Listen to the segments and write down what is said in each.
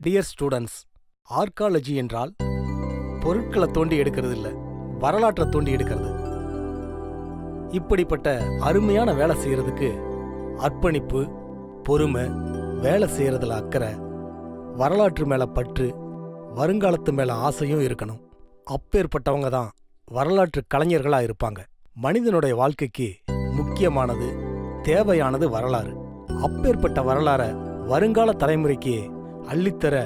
Dear students, archaeology என்றால் பொருட்களை தோண்டி எடுக்கிறது இல்லை, வரலாற்றை தோண்டி எடுக்கிறது. இப்படிப்பட்ட அருமையான வேலை செய்யறதுக்கு அர்ப்பணிப்பு, பொறுமை, வேலை செய்யறதுல அக்கறை, வரலாற்று மேல பற்று, வருங்காலத்து மேல ஆசையும் இருக்கணும். அப்பேற்பட்டவங்க தான் வரலாற்று கலைஞர்களா இருப்பாங்க. மனிதனுடைய வாழ்க்கைக்கு முக்கியமானது, தேவையானது வரலாறு. அப்பேற்பட்ட வரலாறை வருங்கால தலைமுறைக்கு அள்ளித்தர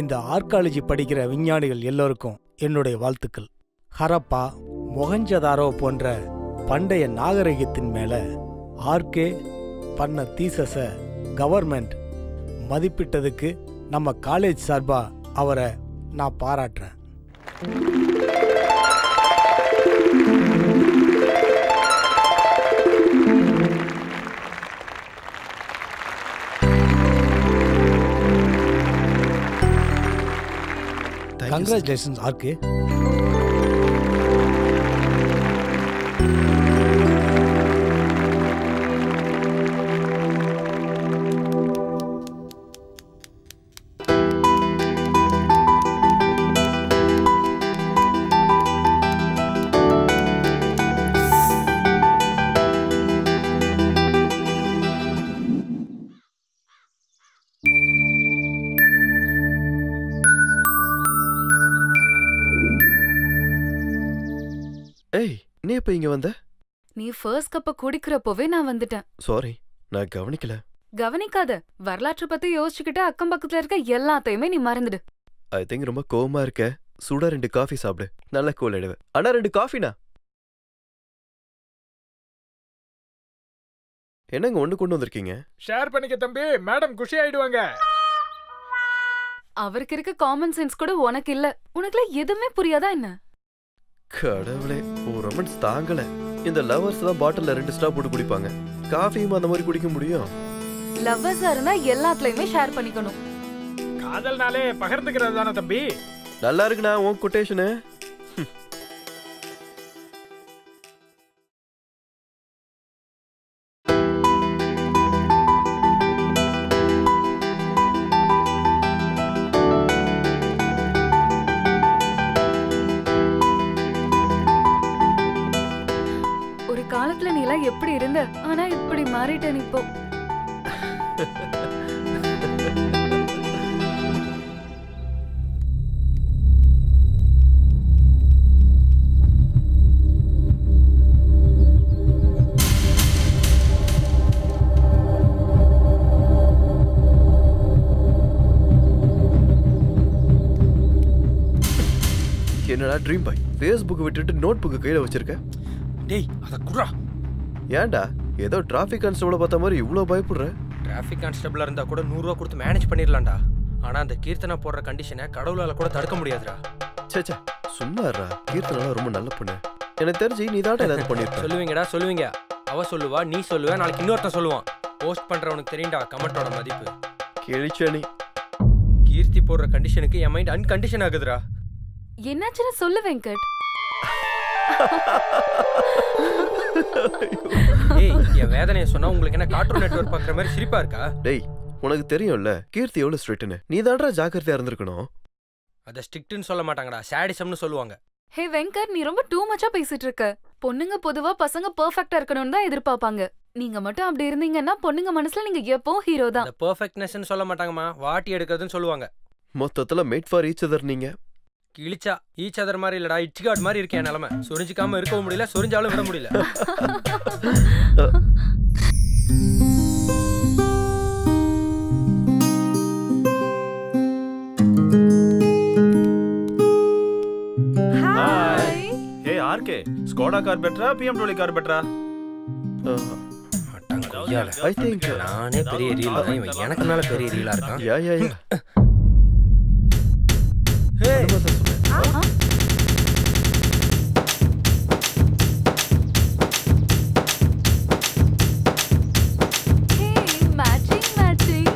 இந்த ஆர்காலஜி படிக்கிற விஞ்ஞானிகள் எல்லோருக்கும் என்னுடைய வாழ்த்துக்கள். ஹரப்பா, மொஹஞ்சதாரோ போன்ற பண்டைய நாகரிகத்தின் மேல ஆர்கே பண்ண தீசஸ கவர்மெண்ட் மதிப்பிட்டதுக்கு நம்ம காலேஜ் சார்பா அவரை நான் பாராட்டுறேன். Congratulations, RK. ஏய், நீ எப்ப இங்க வந்த? நீ ஃபர்ஸ்ட் கப்ப குடிக்கிறப்பவே நான் வந்துட்டேன். சாரி, நான் கவனிக்கல. கவனிக்காத. வரலாற்று பத்தி யோசிச்சுக்கிட்டு அக்கம் பக்கத்துல இருக்க எல்லாத்தையுமே நீ மறந்துடு. ஐ திங்க் ரொம்ப கோவமா இருக்க. சூடா 2 காஃபி சாப்பிடு, நல்ல கூல் ஆயிடுவேன். அண்ணா 2 காஃபினா? என்னங்க ஒண்ணு கொண்டு வந்திருக்கீங்க? ஷேர் பண்ணிக்க தம்பி, மேடம் குஷி ஆயிடுவாங்க. அவருக்கு இருக்க காமன் சென்ஸ் கூட உனக்கு இல்ல. உனக்குல எதுவுமே புரியாதா என்ன? கடவுளே, ஒரு ரொமான்ஸ் தாங்கல. இந்த லவர்ஸ் தான் பாட்டில்ல 2 ஸ்டாப் போட்டு குடிப்பாங்க. காஃபியும் அந்த மாதிரி குடிக்க முடியும்? லவ்வர்ஸா இருந்தா எல்லாத்துலயுமே ஷேர் பண்ணிக்கணும். காதல்னாலே பகிர்ந்துக்கிறது தானே தம்பி. நல்லா இருக்குண்ணா உன் கொட்டேஷனு. ஒரு காலத்துல நீ எல்லாம் எப்படி இருந்த, ஆனா இப்படி மாறிட்ட நீ இப்போ. என்னடா ட்ரீம் பாய் ஃபேஸ்புக் விட்டுட்டு நோட் புக் கையில வச்சிருக்க? டேய் அத குறா. ஏன்டா ஏதோ டிராஃபிக் கான்ஸ்டபிள பார்த்த மாதிரி இவ்ளோ பயப்படுற? டிராஃபிக் கான்ஸ்டபிளா இருந்தா கூட 100 ரூபாய் கொடுத்து மேனேஜ் பண்ணிரலாம்டா. ஆனா அந்த கீர்த்தனா போடுற கண்டிஷனை கடவுளால கூட தடுக்க முடியாதுடா. சேச்சே சும்மாறா. கீர்த்தனா ரொம்ப நல்ல பொண்ணு. எனக்கு தெரிஞ்சு நீ தான் ஏதாவது பண்ணிருக்க. சொல்லுவீங்கடா சொல்லுவீங்க. அவ சொல்லுவா, நீ சொல்லுவ, நாளைக்கு இன்னொருத்தன் சொல்லுவான். போஸ்ட் பண்றவனுக்கு தெரியும்டா கமெண்டோட மதிப்பு. கேளிச்சனி. கீர்த்தி போடுற கண்டிஷனுக்கு என் மைண்ட் அன்கண்டிஷன் ஆகுதுடா. என்னாச்சுன்னு சொல்லு வெங்கட். ஏய் என் வேதனையை சொன்னா உங்களுக்கு என்ன கார்ட்டூன் நெட்வொர்க் பாக்குற மாதிரி சிரிப்பா இருக்கா? டேய் உனக்கு தெரியும்ல கீர்த்தி எவ்வளவு ஸ்ட்ரிக்ட்னு. நீ தான்டா ஜாக்கிரதையா இருந்திருக்கணும். அத ஸ்ட்ரிக்ட்னு சொல்ல மாட்டாங்கடா, சாடிசம்னு சொல்லுவாங்க. ஹே வெங்கட், நீ ரொம்ப டூ மச்சா பேசிட்டு இருக்க. பொண்ணுங்க பொதுவா பசங்க பெர்ஃபெக்ட்டா இருக்கணும்னு தான் எதிர்பார்ப்பாங்க. நீங்க மட்டும் அப்படி இருந்தீங்கன்னா பொண்ணுங்க மனசுல நீங்க எப்பவும் ஹீரோ தான். அந்த பெர்ஃபெக்ட்னஸ்னு சொல்ல மாட்டாங்கம்மா, வாட்டி எடுக்கிறதுன்னு சொல்லுவாங்க. மொத்தத்துல மேட் ஃபார் ஈச் அதர். நீங்க கிழிச்சா ஈச் அதர் மாதிரி இல்லடா, இட்ச் கார்டு மாதிரி இருக்கேன் நிலைமை. சொரிஞ்சிக்காம இருக்கவும் முடியல, சொரிஞ்சாலும் விட முடியல. ஆர்கே ஸ்கோடா கார் பெட்டரா BMW கார் பெட்டரா? ஐ திங்க் நானே பெரிய ரீல் தான், இவன் எனக்கு மேல பெரிய ரீலா இருக்கான். Yeah yeah yeah. Hey matching matching.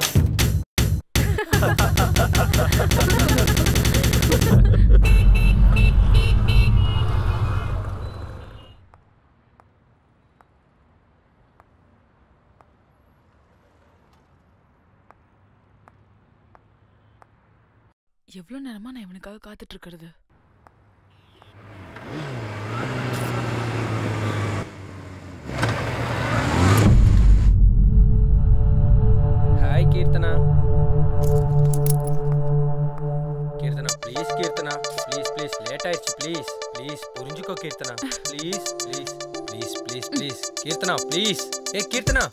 எவ்வளவு நேரமா நான் இவனுக்காக காத்துட்டு இருக்கிறது? Hi Keerthana. Keerthana please, Keerthana please please, late ஆயிடுச்சு ப்ளீஸ் ப்ளீஸ் புரிஞ்சுக்கோ Keerthana please please please please please Keerthana please. ஏ Keerthana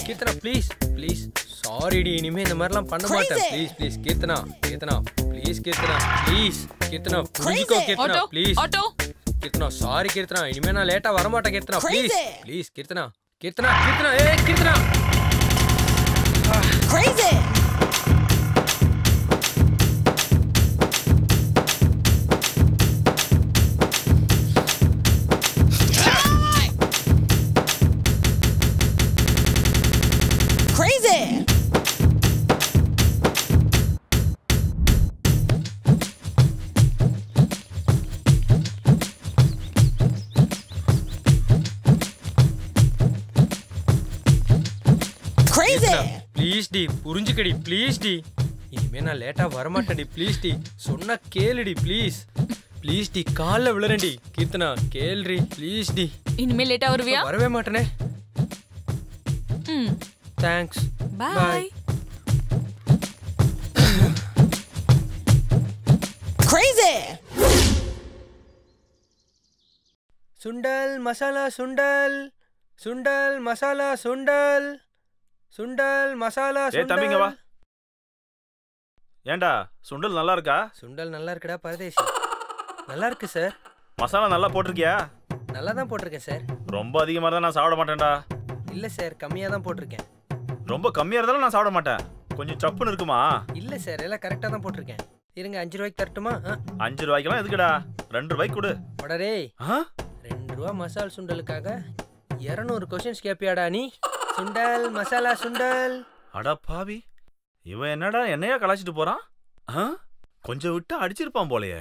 Keerthana please please. Sorry டி, இனிமே இந்த மாதிரிலாம் பண்ண மாட்டேன். Please please Keerthana Keerthana please Keerthana please Keerthana புரிஞ்சுக்கோ கீர்த்தனா ப்ளீஸ். கீர்த்தனா சாரி கீர்த்தனா, இனிமே நான் லேட்டா வர மாட்டேன் கீர்த்தனா ப்ளீஸ் ப்ளீஸ். கீர்த்தனா கீர்த்தனா கீர்த்தனா ஏ கீர்த்தனா. Crazy! Crazy! ப்ளீஸ் டி புரிஞ்சுக்கடி ப்ளீஸ் டி. இனிமே நான் லேட்டா வரமாட்டேன்டி ப்ளீஸ் டி. சொன்னா கேளுடி ப்ளீஸ் ப்ளீஸ் டி. கால்ல விழுறேன்டி கீர்த்தனா, கேளுடி ப்ளீஸ் டி. இனிமே லேட்டா வருவியா? வரவே மாட்டேனே. Thanks bye. Crazy! Sundal masala sundal, sundal masala sundal, sundal masala ஏய் தம்பிங்க வா. ஏண்டா சுண்டல் நல்லா இருக்கா? சுண்டல் நல்லா இருக்குடா பரதேசி. நல்லா இருக்கு சார். மசாலா நல்லா போட்டிருக்கியா? நல்லா தான் போட்டிருக்கேன் சார். ரொம்ப அதிகமாக இருந்தால் நான் சாப்பிட மாட்டேன்டா. இல்ல சார், கம்மியா தான் போட்டிருக்கேன். ரொம்ப கம்மியாக இருந்தாலும் நான் சாப்பிட மாட்டேன். கொஞ்சம் சப்புன்னு இருக்குமா? இல்ல சார், எல்லாம் கரெக்டா தான் போட்டிருக்கேன். இருங்க 5 ரூபாய்க்கு தரட்டுமா? 5 ரூபாய்க்கெல்லாம் எதுக்குடா? 2 ரூபாய்க்கு கொடு. படரே 2 ரூபா மசால் சுண்டலுக்காக 200 கொஸ்டின்ஸ் கேப்பியாடா நீ? சுண்டல் மசாலா சுண்டல். அடா பாவி, இவன் என்னடா என்னையா கலாச்சிட்டு போறான்? கொஞ்சம் விட்டு அடிச்சிருப்பான் போலயே.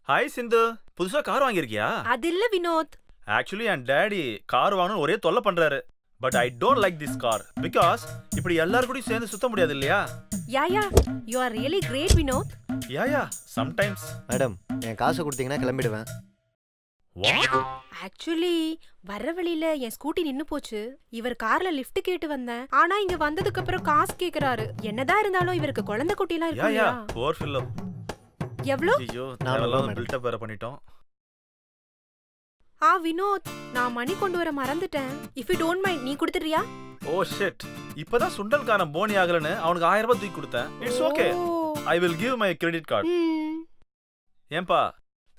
ஹாய் சிந்து, புதுசா கார் வாங்கியிருக்கியா? அது இல்ல வினோத். ஆக்சுவலி என் டாடி கார் வாங்கணும் ஒரே தொல்லை பண்றாரு. But I don't like this car because இப்படி எல்லாரும் கூட சேர்ந்து சுத்த முடியாது இல்லையா? Yeah you are really great Vinod. Yeah sometimes. Madam, என் காசை கொடுத்தீங்கன்னா கிளம்பிடுவேன். ஆக்சுவலி வர்ற வழியில என் ஸ்கூட்டி நின்னு போச்சு. இவர் கார்ல லிஃப்ட் கேட்டு வந்தேன். ஆனா இங்க வந்ததுக்கு அப்புறம் காசு கேக்குறாரு. என்னதான் இருந்தாலும் இவருக்கு குழந்தை குட்டிலாம் இருக்கு இல்லையா? போர் ஃபில்லோ. எவ்வளவு? ஐயோ, நாம பில்ட் அப் வேற பண்ணிட்டோம். வினோத், நான் மணி கொண்டு வர மறந்துட்டேன். இஃப் யூ டோன்ட் மைண்ட் நீ கொடுத்துறியா? ஓ ஷிட், இப்பதான் சுண்டல்காரன் போனி ஆகலன்னு அவனுக்கு 1000 ரூபாய் தூக்கி கொடுத்தேன். It's okay, I will give my credit card. ஏன்பா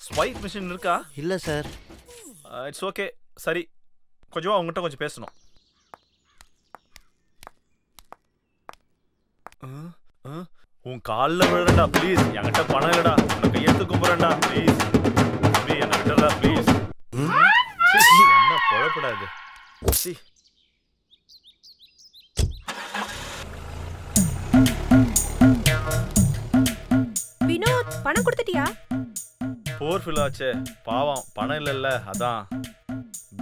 ஸ்வைப் மிஷின் இருக்கா? இல்ல சார். It's okay. சரி, கொஞ்சம் அவங்ககிட்ட கொஞ்சம் பேசணும். உன் காலில் விழுறா ப்ளீஸ். என்கிட்ட பணம் இல்லடா, உன்னை கையெடுத்து கும்புறேன்டா ப்ளீஸ். தம்பி என்ன விட்டுறா ப்ளீஸ். என்ன குழப்படாது. வினோத், பணம் கொடுத்துட்டியா? போர் ஃபில் ஆச்சே, பாவம் பணம் இல்லைல்ல, அதான்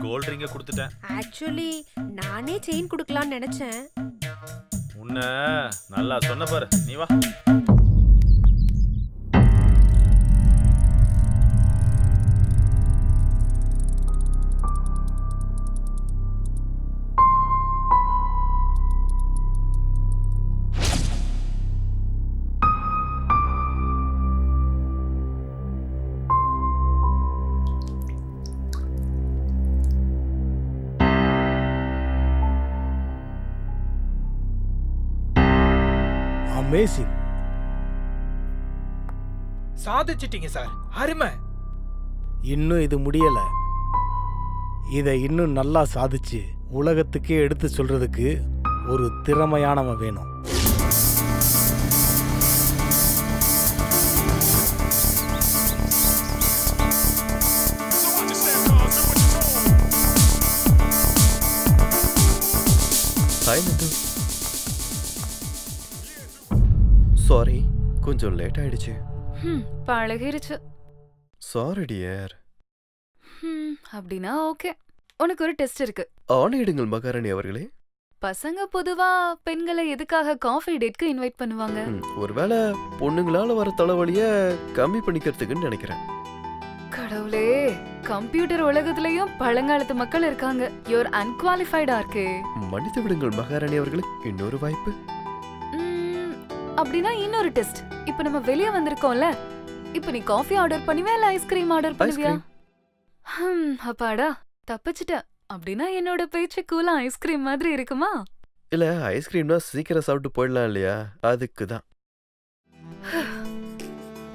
கோல்ட் ரிங்க கொடுத்துட்டேன். ஆக்சுவலி நானே செயின் கொடுக்கலாம்னு நினைச்சேன். உன்ன நல்லா சொன்ன பாரு, நீ வா. அமேசிங். சாதிச்சிட்டீங்க சார், அருமை. இன்னும் இது முடியல. இதை இன்னும் நல்லா சாதிச்சு உலகத்துக்கே எடுத்து சொல்றதுக்கு ஒரு திறமையானவன் வேணும். சாரி, கொஞ்சம் லேட் ஆயிடுச்சு. பழகிருச்சு. Sorry dear. அப்படின்னா ஓகே. உனக்கு ஒரு டெஸ்ட் இருக்கு. ஆணையிடுங்கள் மகாராணி அவர்களே. பசங்க பொதுவா பெண்களை எதுக்காக காஃபி டேட்க்கு இன்வைட் பண்ணுவாங்க? ஒருவேளை பொண்ணுங்களால வர தலைவலிய கம்மி பண்ணிக்கிறதுக்குன்னு நினைக்கிறேன். கடவுளே, கம்ப்யூட்டர் உலகத்திலயும் பழங்காலத்து மக்கள் இருக்காங்க. யூர் அன்குவாலிஃபைடா இருக்கே. மன்னித்து விடுங்கள் மகாராணி அவர்களே, இன்னொரு வாய்ப்பு. அப்படின்னா இன்னொரு டெஸ்ட். இப்ப நம்ம வெளிய வந்திருக்கோம்ல, இப்ப நீ காஃபி ஆர்டர் பண்ணுவியா இல்ல ஐஸ்கிரீம் ஆர்டர் பண்ணுவியா? அப்பாடா, தப்பிச்சிட்ட. அப்படின்னா என்னோட பேச்சு கூலா ஐஸ்கிரீம் மாதிரி இருக்குமா? இல்ல, ஐஸ்கிரீம்னா சீக்கிரம் சாப்பிட்டு போயிடலாம் இல்லையா, அதுக்கு தான்.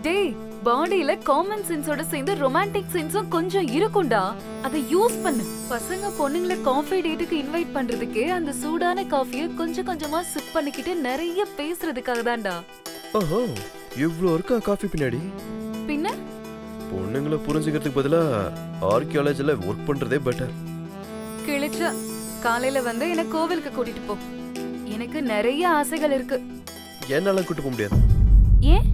டேய், பாடியில காமன் சென்ஸோட சேர்ந்து ரொமான்டிக் சென்ஸும் கொஞ்சம் இருக்கும்டா. அதை யூஸ் பண்ணு. பசங்க பொண்ணுங்களை காஃபி டேட்டுக்கு இன்வைட் பண்றதுக்கே அந்த சூடான காஃபியை கொஞ்சம் கொஞ்சமா சிப் பண்ணிக்கிட்டு நிறைய பேசுறதுக்காக தான்டா. ஓஹோ, இவ்ளோ இருக்கா காஃபி பின்னாடி? பின்ன பொண்ணுங்களை புரிஞ்சுக்கிறதுக்கு பதிலா ஆர்கியாலஜில ஒர்க் பண்றதே பெட்டர். கிழிச்ச காலையில வந்து என்ன கோவிலுக்கு கூட்டிட்டு போ. எனக்கு நிறைய ஆசைகள் இருக்கு. என்னால கூட்டு போக முடியாது. ஏன்?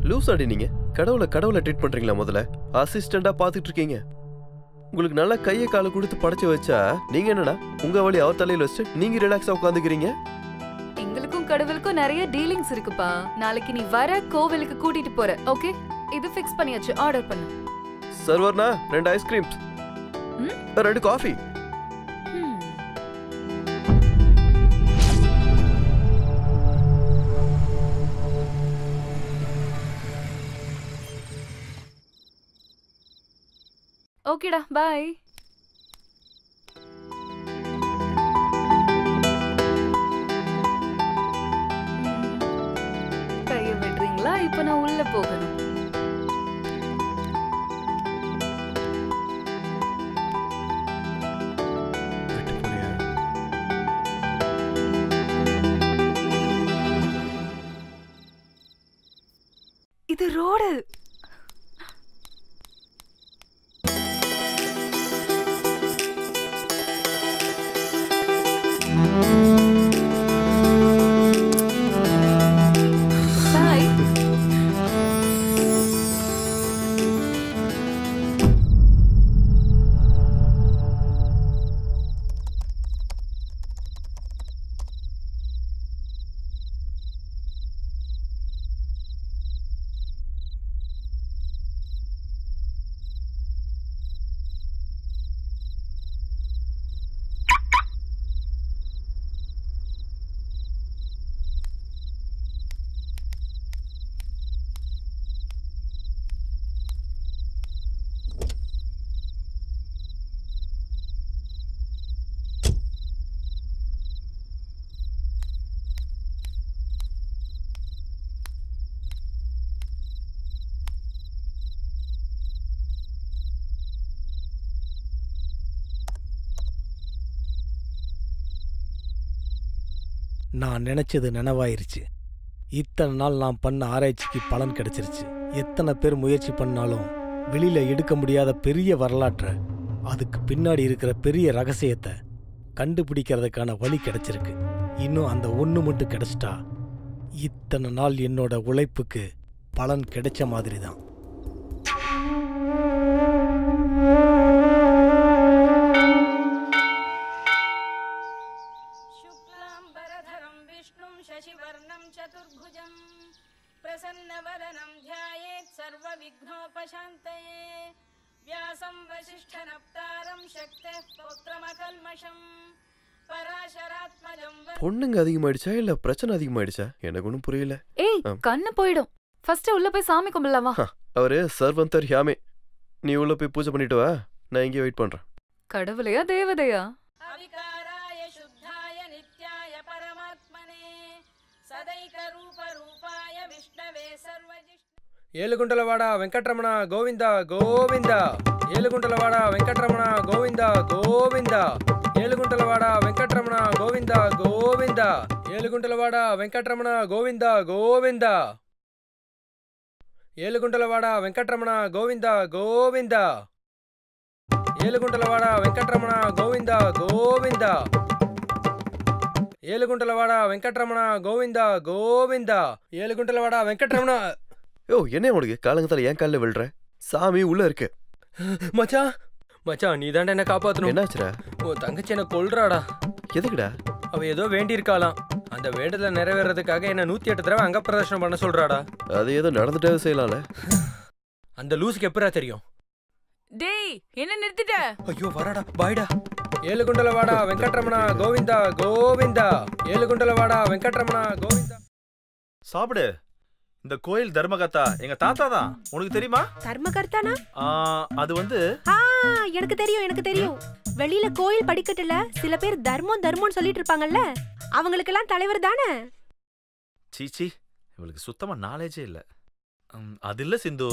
லூஸ் ஆடி நீங்க கடவுளை ட்ரீட் பண்றீங்களா? முதல்ல அசிஸ்டண்டா பாத்துட்டு இருக்கீங்க. உங்களுக்கு நல்லா கையை காலை கொடுத்து படைச்சு வச்சா நீங்க என்னடா உங்க வழி அவர் தலையில வச்சு நீங்க ரிலாக்ஸா உட்காந்துக்கிறீங்க. எங்களுக்கும் கடவுளுக்கும் நிறைய டீலிங்ஸ் இருக்குப்பா. நாளைக்கு நீ வர கோவிலுக்கு கூட்டிட்டு போற. ஓகே, இது ஃபிக்ஸ் பண்ணியாச்சு. ஆர்டர் பண்ணு. சர்வர்னா 2 ஐஸ்கிரீம்ஸ், 2 காஃபி. ஓகேடா, பாய். கைய விடுறீங்களா? இப்ப நான் உள்ள போகணும். இது ரோடு. நான் நினைச்சது நினைவாயிருச்சு. இத்தனை நாள் நான் பண்ண ஆராய்ச்சிக்கு பலன் கிடைச்சிருச்சு. எத்தனை பேர் முயற்சி பண்ணாலும் வெளியில எடுக்க முடியாத பெரிய வரலாற்றை, அதுக்கு பின்னாடி இருக்கிற பெரிய ரகசியத்தை கண்டுபிடிக்கிறதுக்கான வழி கிடைச்சிருக்கு. இன்னும் அந்த ஒன்று மட்டும் கிடைச்சிட்டா இத்தனை நாள் என்னோட உழைப்புக்கு பலன் கிடைச்ச மாதிரி தான். प्रसन्नवदनं ध्यायेत् सर्वविघ्नोपशान्तये व्यासं वसिष्ठनप्तारं शक्तेः पौत्रमकल्मषम् पराशरात्मजं பொண்ணுங்க அதிகமாயிடுச்சா இல்ல பிரச்சனை அதிகமாயிடுச்சா? எனக்கு ஒன்றும் புரியல. ஏய் கண்ணு போயிடும். ஃபர்ஸ்ட் உள்ள போய் சாமி கும்பிடலாம் வா. அவரு சர்வந்தர் யாமே. நீ உள்ள போய் பூஜை பண்ணிட்டு வா, நான் இங்கே வெயிட் பண்றேன். கடவுளையா தேவதையா? अविकाराय शुद्धाय नित्याय परमात्मने सदैकरूपरूपाय विष्णवे सर्वजिष्णु ఏలుగుంటలవాడ వెంకటరమణ గోవింద గోవింద ఏలుగుంటలవాడ వెంకటరమణ గోవింద గోవింద ఏలుగుంటలవాడ వెంకటరమణ గోవింద గోవింద ఏలుగుంటలవాడ వెంకటరమణ గోవింద గోవింద ఏలుగుంటలవాడ వెంకటరమణ గోవింద గోవింద ఏలుగుంటలవాడ వెంకటరమణ గోవింద గోవింద ఏలుగుంటలవాడ వెంకటరమణ గోవింద గోవింద ఏలుగుంటలవాడ వెంకటరమణ. யோ என்ன உனக்கு காலங்கத்தால ஏன் காலில் விழுற? சாமி உள்ள இருக்கு. மச்சான் மச்சான் நீ தாண்டா என்ன காப்பாத்தணும். என்னாச்சுடா? உன் தங்கச்சி என்ன கொல்றாடா. எதுக்குடா? அவ ஏதோ வேண்டியிருக்காளாம். அந்த வேண்டுதலை நிறைவேறதுக்காக என்ன 108 தடவை அங்க பிரதர்ஷனம் பண்ண சொல்றாடா. அது ஏதோ நடந்துட்டே செய்யலாம்ல. அந்த லூசுக்கு எப்பரா தெரியும்? டேய் என்ன நிறுத்திட்ட? ஐயோ வரடா பாய்டா. ஏழுகுண்டலவாடா வெங்கட்ரமணா கோவிந்தா கோவிந்தா ஏழுகுண்டலவாடா வெங்கட்ரமணா கோவிந்தா. சாப்பிடு. இந்த கோயில் தர்மகர்த்தா எங்க தாத்தா தான். உனக்கு தெரியுமா? தர்மகர்த்தானா? அது வந்து எனக்கு தெரியும். வெளியில கோயில் படிக்கட்டுல சில பேர் தர்மம் தர்மம்னு சொல்லிட்டு இருப்பாங்கல்ல, அவங்களுக்கெல்லாம் தலைவர் தானே? சீச்சி, இவளுக்கு சுத்தமா நாலேஜே இல்ல. அது இல்ல சிந்து,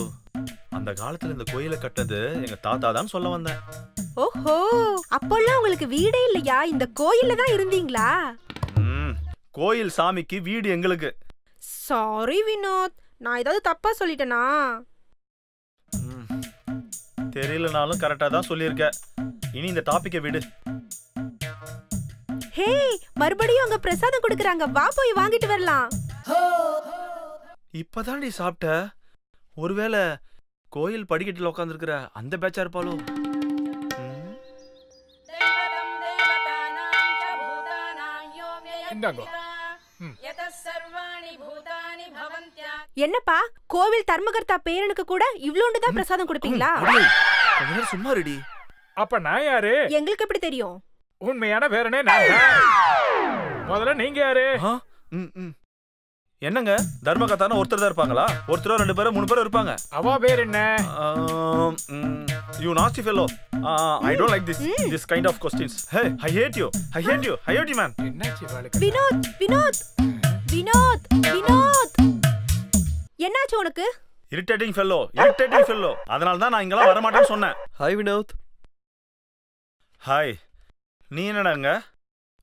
அந்த காலத்துல இந்த கோயிலை கட்டது எங்க தாத்தா தான் சொல்ல வந்தேன். ஓஹோ, அப்போல்லாம் உங்களுக்கு வீடே இல்லையா? இந்த கோயில்ல தான் இருந்தீங்களா? கோயில் சாமிக்கு வீடு எங்களுக்கு. சாரி வினோத், நான் ஏதாவது தப்பா சொல்லிட்டேனா? தெரியலனாலும் கரெக்டா தான் சொல்லியிருக்க. இனி இந்த டாபிக்கை விடு. ஹே, மறுபடியும் அங்க பிரசாதம் கொடுக்கறாங்க, வா போய் வாங்கிட்டு வரலாம். இப்பதான் நீ சாப்பிட்ட. ஒருவேளை கோயில் படிக்கட்டில் உட்காந்துருக்கிற அந்த பேச்சா இருப்பாளோ? என்னப்பா, கோவில் தர்மகர்த்தா பேரனுக்கு கூட இவ்ளோண்டுதான் பிரசாதம் கொடுப்பீங்களா? சும்மா ரெடி. அப்ப நான் யாரு? எங்களுக்கு எப்படி தெரியும்? உண்மையான பேரனே நான் தான். முதல்ல நீங்க யாரு? என்னங்க, தர்மகர்த்தான ஒருத்தர் தான் இருப்பாங்களா? ஒருத்தரோ 2 பேரோ 3 பேரோ இருப்பாங்க. அவ பேர் என்ன? You nasty fellow. I don't like this kind of questions. Hey, I hate you man. என்னாச்சு வாளுக்கு? வினோத் என்னாச்சு உனக்கு? irritating fellow. அதனால தான் நான் இங்கலாம் வர மாட்டேன்னு சொன்னேன். ஹாய் வினோத். ஹாய். நீ என்னடாங்க?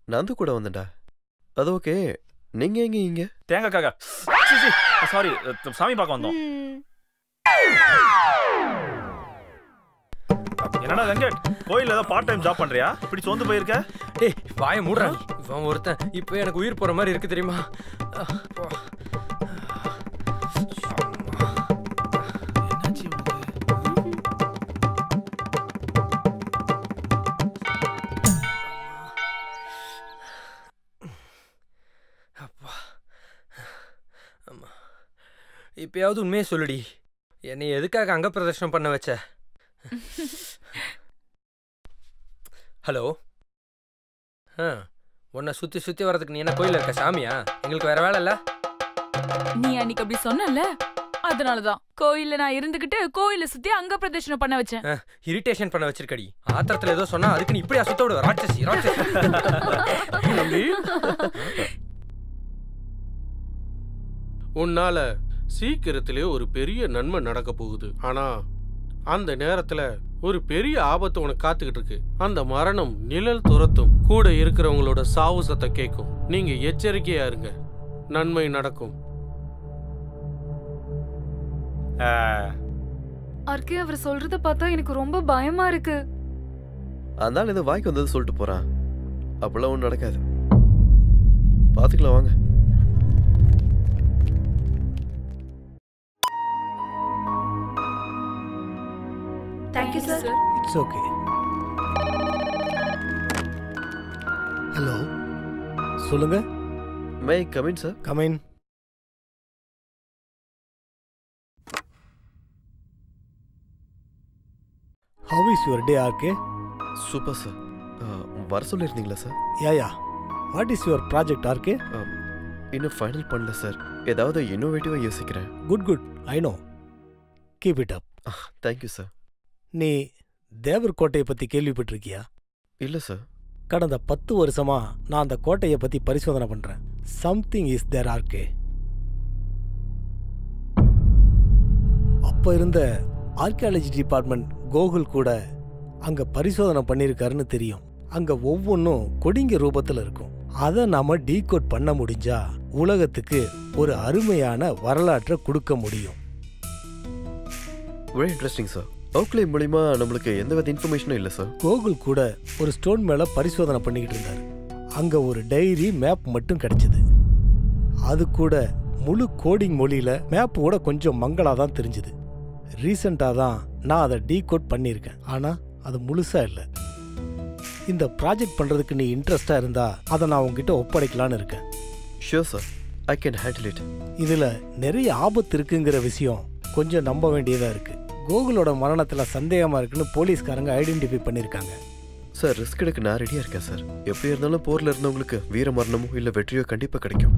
நந்து கூட வந்தேன்டா. அது ஓகே. நீங்க எங்க இங்க? தேங்காய்க்காக. சாரி, சாமி பார்க்க வந்தோம். என்னடா வெங்கட், கோயில்ல ஏதோ பார்ட் டைம் ஜாப் பண்றியா? இப்படி சோர்ந்து போயிருக்க? டேய் வாயை மூடுறா. இவன் ஒருத்தன் இப்போ எனக்கு உயிர் போற மாதிரி இருக்கு தெரியுமா? என்னாச்சு உனக்கு? அப்பா அம்மா, இப்பயாவது உண்மையே சொல்லுடி. என்னை எதுக்காக அங்க பிரதர்ஷனம் பண்ண வச்ச? ஹலோ, உன்னை சுத்தி வர்றதுக்கு நீ என்ன கோயில்ல இருக்க சாமியா? எங்களுக்கு வேற வேலை இல்ல? நீ அன்னைக்கு அப்படி சொன்னல, அதனாலதான் கோயில்ல நான் இருந்துகிட்டு கோயில சுத்தி அங்க பிரதர்ஷனம் பண்ண வச்சேன். இரிட்டேஷன் பண்ண வச்சிருக்கடி. ஆத்திரத்துல ஏதோ சொன்னா அதுக்கு நீ இப்படியா சுத்த விடுவ? ராட்சசி. உன்னால சீக்கிரத்திலே ஒரு பெரிய நன்மை நடக்க போகுது. ஆனா அந்த நேரத்துல ஒரு பெரிய ஆபத்து உனக்கு காத்துக்கிட்டு இருக்கு. அந்த மரணம் நிழல் துரத்தும், கூட இருக்கிறவங்களோட சாவு சத்தம் கேட்கும். நீங்க எச்சரிக்கையா இருங்க, நன்மை நடக்கும். ஆர்கே, அவர் சொல்றத பார்த்தா எனக்கு ரொம்ப பயமா இருக்கு. அதனால இந்த வாய்க்கு வந்தது சொல்லிட்டு போறான். அப்படிலாம் ஒன்றும் நடக்காது. பார்த்துக்கலாம் வாங்க. Thank you, sir. It's okay. Hello, சொல்லுங்க. May come in sir? Come in. How is your day, RK? Super sir. வர சொல்லியிருந்தீங்களா sir? Yeah. What is your project, RK? இன்னும் ஃபைனல் பண்ணல சார். ஏதாவது இன்னோவேட்டிவாக யோசிக்கிறேன். Good. I know. Keep it up. Thank you sir. நீ தேவர் கோட்டையை பற்றி கேள்விப்பட்டிருக்கியா? இல்லை சார். கடந்த 10 வருஷமா நான் அந்த கோட்டையை பற்றி பரிசோதனை பண்ணுறேன். Something is there, RK. அப்போ இருந்த ஆர்கியாலஜி டிபார்ட்மெண்ட் கோகுல் கூட அங்கே பரிசோதனை பண்ணியிருக்காருன்னு தெரியும். அங்கே ஒவ்வொன்றும் கொடிங்க ரூபத்தில் இருக்கும். அதை நாம் டீகோட் பண்ண முடிஞ்சா உலகத்துக்கு ஒரு அருமையான வரலாற்றை கொடுக்க முடியும். Very interesting sir. ஓக்லே மூலிமா நம்மளுக்கு எந்த வித இன்ஃபர்மேஷனும் இல்லை சார். கோகுல் கூட ஒரு ஸ்டோன் மேலே பரிசோதனை பண்ணிக்கிட்டு இருந்தார். அங்கே ஒரு டைரி மேப் மட்டும் கிடைச்சிது. அது கூட முழு கோடிங் மொழியில் மேப்பு கூட கொஞ்சம் மங்களாக தான் தெரிஞ்சுது. ரீசெண்டாக தான் நான் அதை டீகோட் பண்ணியிருக்கேன். ஆனால் அது முழுசாக இல்லை. இந்த ப்ராஜெக்ட் பண்ணுறதுக்கு நீ இன்ட்ரெஸ்டாக இருந்தால் அதை நான் உங்ககிட்ட ஒப்படைக்கலான்னு இருக்கேன். Sure sir, I can handle it. இதில் நிறைய ஆபத்து இருக்குங்கிற விஷயம் கொஞ்சம் நம்ப வேண்டியதாக இருக்குது. கோகுலோட மரணத்தில் சந்தேகமாக இருக்குன்னு போலீஸ்காரங்க ஐடென்டிஃபை பண்ணியிருக்காங்க. சார், ரிஸ்க் எடுக்க நான் ரெடியாக இருக்கேன் சார். எப்படி இருந்தாலும் போரில் இருந்தவங்களுக்கு வீர மரணமோ இல்லை வெற்றியோ கண்டிப்பாக கிடைக்கும்.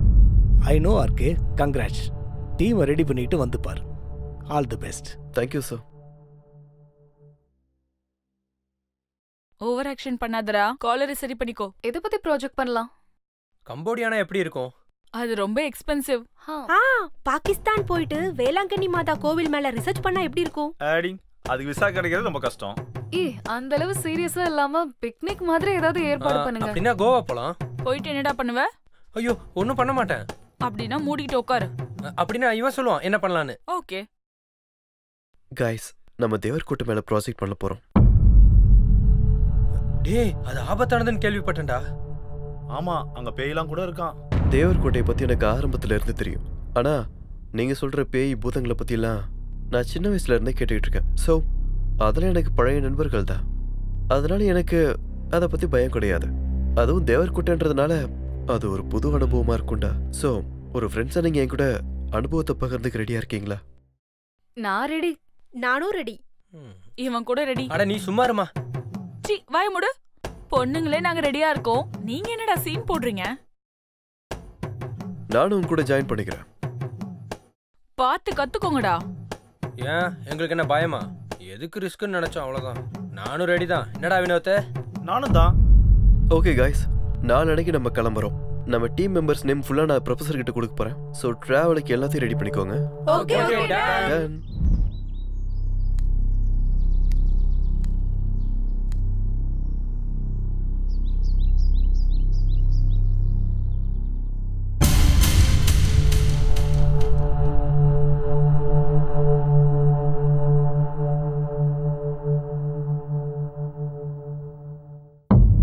I know RK. கங்க்ராட்ஸ். டீமை ரெடி பண்ணிட்டு வந்து பாரு. All the best. Thank you sir. Over action பண்ணாதடா. காலரை சரி பண்ணிக்கோ. எதை பத்தி ப்ராஜெக்ட் பண்ணலாம்? கம்போடியானா எப்படி இருக்கும்? அது ரொம்ப எக்ஸ்பென்சிவ். பாகிஸ்தான் போயிட்டு வேளாங்கண்ணி மாதா கோவில் மேல ரிசர்ச் பண்ணா எப்படி இருக்கும்? அதுக்கு விசா கிடைக்கிறது ரொம்ப கஷ்டம். அந்த அளவு சீரியஸா இல்லாம பிக்னிக் மாதிரி ஏதாவது ஏற்பாடு பண்ணுங்க. அப்படின்னா கோவா போலாம். போயிட்டு என்னடா பண்ணுவ? ஐயோ, ஒன்னும் பண்ண மாட்டேன். அப்படின்னா மூடிட்டு உட்காரு. அப்படின்னா இவன் சொல்லுவான் என்ன பண்ணலான்னு. ஓகே கைஸ், நம்ம தேவர்கோட்டை மேல ப்ராஜெக்ட் பண்ண போறோம். டேய், அது ஆபத்தானதுன்னு கேள்விப்பட்டேன்டா. ஆமா, அங்க பேயெல்லாம் கூட இருக்கான். தேவர்கோட்டையை பத்தி எனக்கு ஆரம்பத்துல இருந்து தெரியும். ஆனா நீங்க சொல்ற பேய் பூதங்களை பத்திலாம் நான் சின்ன வயசுல இருந்தே கேட்டுக்கிட்டு இருக்கேன். ஸோ அதில் எனக்கு பழைய நண்பர்கள் தான். அதனால எனக்கு அதை பத்தி பயம் கிடையாது. அதுவும் தேவர்கோட்டைன்றதுனால அது ஒரு புது அனுபவமா இருக்கும்டா. ஸோ ஒரு ஃப்ரெண்ட்ஸா நீங்க என் கூட அனுபவத்தை பகிர்ந்துக்கு ரெடியா இருக்கீங்களா? நான் ரெடி. நானும் ரெடி. இவன் கூட ரெடி. அட நீ சும்மா இருமா. சி, வாய மூடு. பொண்ணுங்களே நாங்க ரெடியா இருக்கோம். நீங்க என்னடா சீன் போடுறீங்க? நானும் உன் கூட ஜாயின் பண்ணிக்கிறேன். பார்த்து கத்துக்கோங்கடா. ஏன், எங்களுக்கு என்ன பயமா? எதுக்கு ரிஸ்க்னு நினைச்சோம், அவ்வளவுதான். நானும் ரெடி தான். என்னடா வினோத்? நானும் தான். ஓகே கைஸ், நாளைக்கு நம்ம கிளம்புறோம். நம்ம டீம் மெம்பர்ஸ் நேம் ஃபுல்லா நான் ப்ரொஃபசர் கிட்ட கொடுக்க போறேன். ஸோ டிராவலுக்கு எல்லாத்தையும் ரெடி பண்ணிக்கோங்க. Okay done.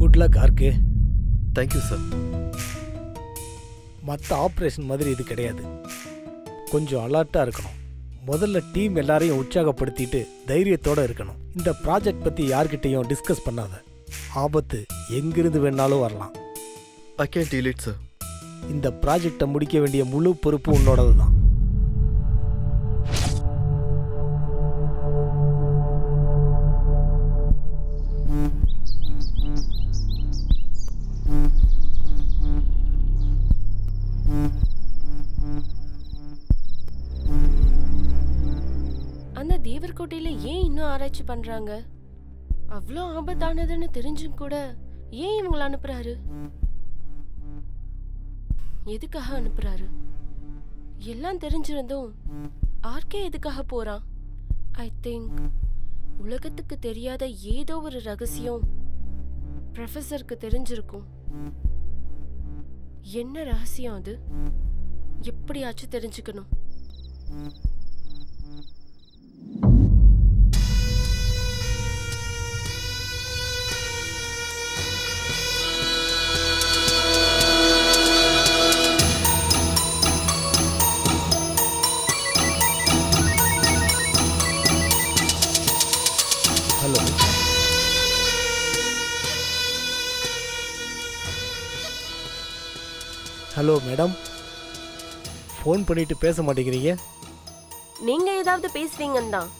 Good luck RK. Thank you sir. மற்ற ஆப்ரேஷன் மாதிரி இது கிடையாது. கொஞ்சம் அலர்ட்டாக இருக்கணும். முதல்ல டீம் எல்லாரையும் உற்சாகப்படுத்திட்டு தைரியத்தோடு இருக்கணும். இந்த ப்ராஜெக்ட் பற்றி யார்கிட்டையும் டிஸ்கஸ் பண்ணாத. ஆபத்து எங்கிருந்து வேணாலும் வரலாம். I can deal it sir. இந்த ப்ராஜெக்டை முடிக்க வேண்டிய முழு பொறுப்பு உன்னோடது தான். அந்த தேவர்கோட்டையில ஏன் இன்னும் ஆராய்ச்சி பண்றாங்க? அவ்வளோ ஆபத்தானதுன்னு தெரிஞ்சும் கூட ஏன் இவங்களை அனுப்புறாரு? எதுக்காக அனுப்புறாரு? எல்லாம் தெரிஞ்சிருந்தும் ஆர்கே எதுக்காக போறான்? ஐ திங்க் உலகத்துக்கு தெரியாத ஏதோ ஒரு ரகசியம் ப்ரொஃபஸருக்கு தெரிஞ்சிருக்கும். என்ன ரகசியம் அது? எப்படியாச்சும் தெரிஞ்சுக்கணும். ஹலோ, ஹலோ மேடம், ஃபோன் பண்ணிட்டு பேச மாட்டேங்கிறீங்க. நீங்க ஏதாவது பேசுவீங்கன்னு தான்.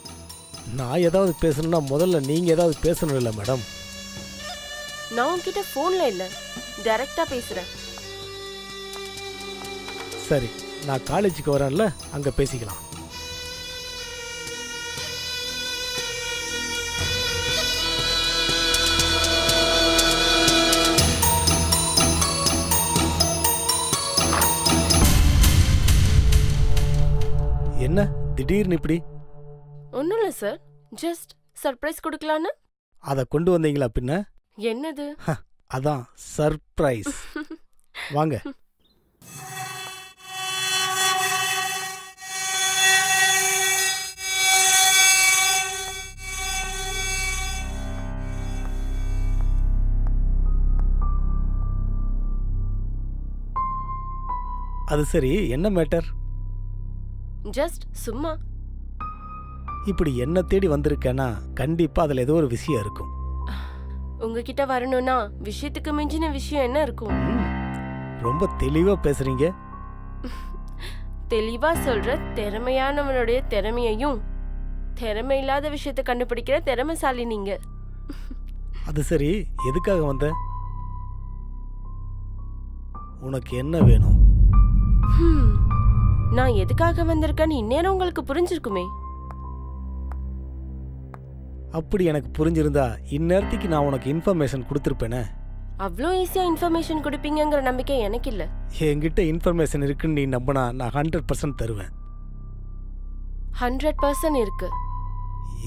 நான் ஏதாவது பேசணும்னா முதல்ல நீங்கள் ஏதாவது பேசணும் இல்லை மேடம்? நான் உன்கிட்ட ஃபோன்ல இல்ல, டைரக்டா பேசுறேன். சரி, நான் காலேஜுக்கு வரேன்ல, அங்கே பேசிக்கலாம். என்ன திடீர்னு இப்படி? ஒன்றும் இல்லை சார், ஜஸ்ட் சர்ப்ரைஸ் கொடுக்கலான்னு. அதை கொண்டு வந்தீங்களா பின்ன? என்னது? அதான் சர்ப்ரைஸ். வாங்க. அது சரி, என்ன மேட்டர்? ஜஸ்ட் சும்மா. இப்படி என்ன தேடி வந்திருக்கேன்னா கண்டிப்பா அதுல ஏதோ ஒரு விஷயம் இருக்கும். உங்ககிட்ட வரணும்னா விஷயத்துக்கு மிஞ்சின விஷயம் என்ன இருக்கும்? ரொம்ப தெளிவா பேசுறீங்க. தெளிவா சொல்ற திறமையானவனுடைய திறமையையும் திறமை இல்லாத விஷயத்தை கண்டுபிடிக்கிற திறமைசாலி நீங்க. அது சரி, எதுக்காக வந்த? உனக்கு என்ன வேணும்? நான் எதுக்காக வந்திருக்கேன்னு இந்நேரம் உங்களுக்கு புரிஞ்சிருக்குமே. அப்படி எனக்கு புரிஞ்சிருந்தா இந்நேரத்துக்கு நான் உனக்கு இன்ஃபர்மேஷன் கொடுத்துருப்பேனே. அவ்வளோ ஈஸியா இன்ஃபர்மேஷன் கொடுப்பீங்கிற நம்பிக்கை எனக்கு இல்ல. என்கிட்ட இன்ஃபர்மேஷன் இருக்குன்னு நீ நம்பினா நான் 100% தருவேன். 100% இருக்கு.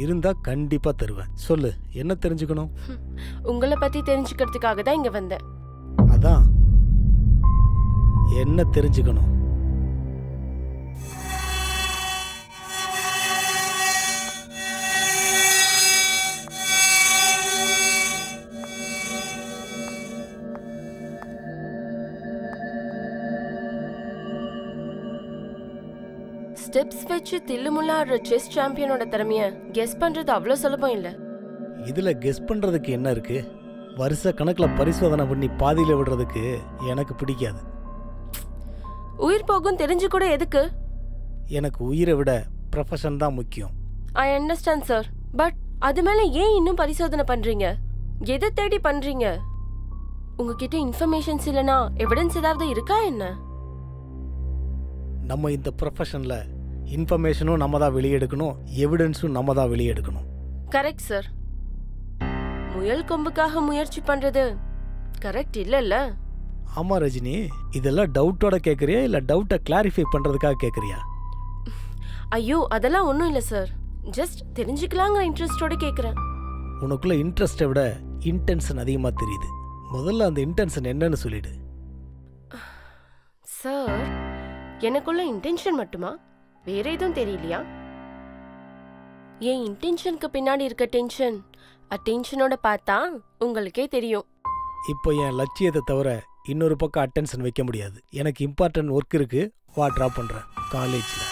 இருந்தா கண்டிப்பா தருவேன். சொல்லு, என்ன தெரிஞ்சுக்கணும்? உங்களை பத்தி தெரிஞ்சுக்கிறதுக்காக தான் இங்க வந்தேன். அதான், என்ன தெரிஞ்சுக்கணும்? ஸ்டெப்ஸ் வச்சு தில்லுமுள்ளாடுற செஸ் சாம்பியனோட திறமைய கெஸ் பண்றது அவ்வளோ சுலபம் இல்ல. இதுல கெஸ் பண்றதுக்கு என்ன இருக்கு? வருஷ கணக்கில் பரிசோதனை பண்ணி பாதியில விடுறதுக்கு எனக்கு பிடிக்காது. உயிர் போகும் தெரிஞ்சு கூட எதுக்கு? எனக்கு உயிரை விட ப்ரொஃபஷன் தான் முக்கியம். ஐ அண்டர்ஸ்டாண்ட் சார், பட் அது மேல ஏன் இன்னும் பரிசோதனை பண்றீங்க? எதை தேடி பண்றீங்க? உங்ககிட்ட இன்ஃபர்மேஷன்ஸ் இல்லனா எவிடன்ஸ் ஏதாவது இருக்கா என்ன? நம்ம இந்த ப்ரொஃபஷன்ல இன்ஃபர்மேஷனும் நம்ம தான் வெளியெடுக்கணும், எவிடன்ஸும் நம்ம தான் வெளியெடுக்கணும். Correct sir. முயல் கொம்புக்காக முயற்சி பண்றது கரெக்ட் இல்லல்ல? ஆமா ரஜினி, இதெல்லாம் டவுட்டோட கேட்குறியா இல்லை டவுட்டை கிளாரிஃபை பண்ணுறதுக்காக கேட்குறியா? ஐயோ, அதெல்லாம் ஒன்றும் இல்லை சார், ஜஸ்ட் தெரிஞ்சுக்கலாங்கிற இன்ட்ரெஸ்டோட கேட்குறேன். உனக்குள்ள இன்ட்ரெஸ்ட்டை விட இன்டென்ஷன் அதிகமாக தெரியுது. முதல்ல அந்த இன்டென்ஷன் என்னன்னு சொல்லிடு. சார், எனக்குள்ள இன்டென்ஷன் மட்டுமா? வேற எதுவும் தெரியலையா? என் இன்டென்ஷனுக்கு பின்னாடி இருக்க டென்ஷன் அட்டென்ஷனோட பார்த்தா உங்களுக்கே தெரியும். இப்போ என் லட்சியத்தை தவிர இன்னொரு பக்கம் அட்டென்ஷன் வைக்க முடியாது. எனக்கு இம்பார்ட்டன்ட் ஒர்க் இருக்கு, வா ட்ராப் பண்ணுறேன் காலேஜில்.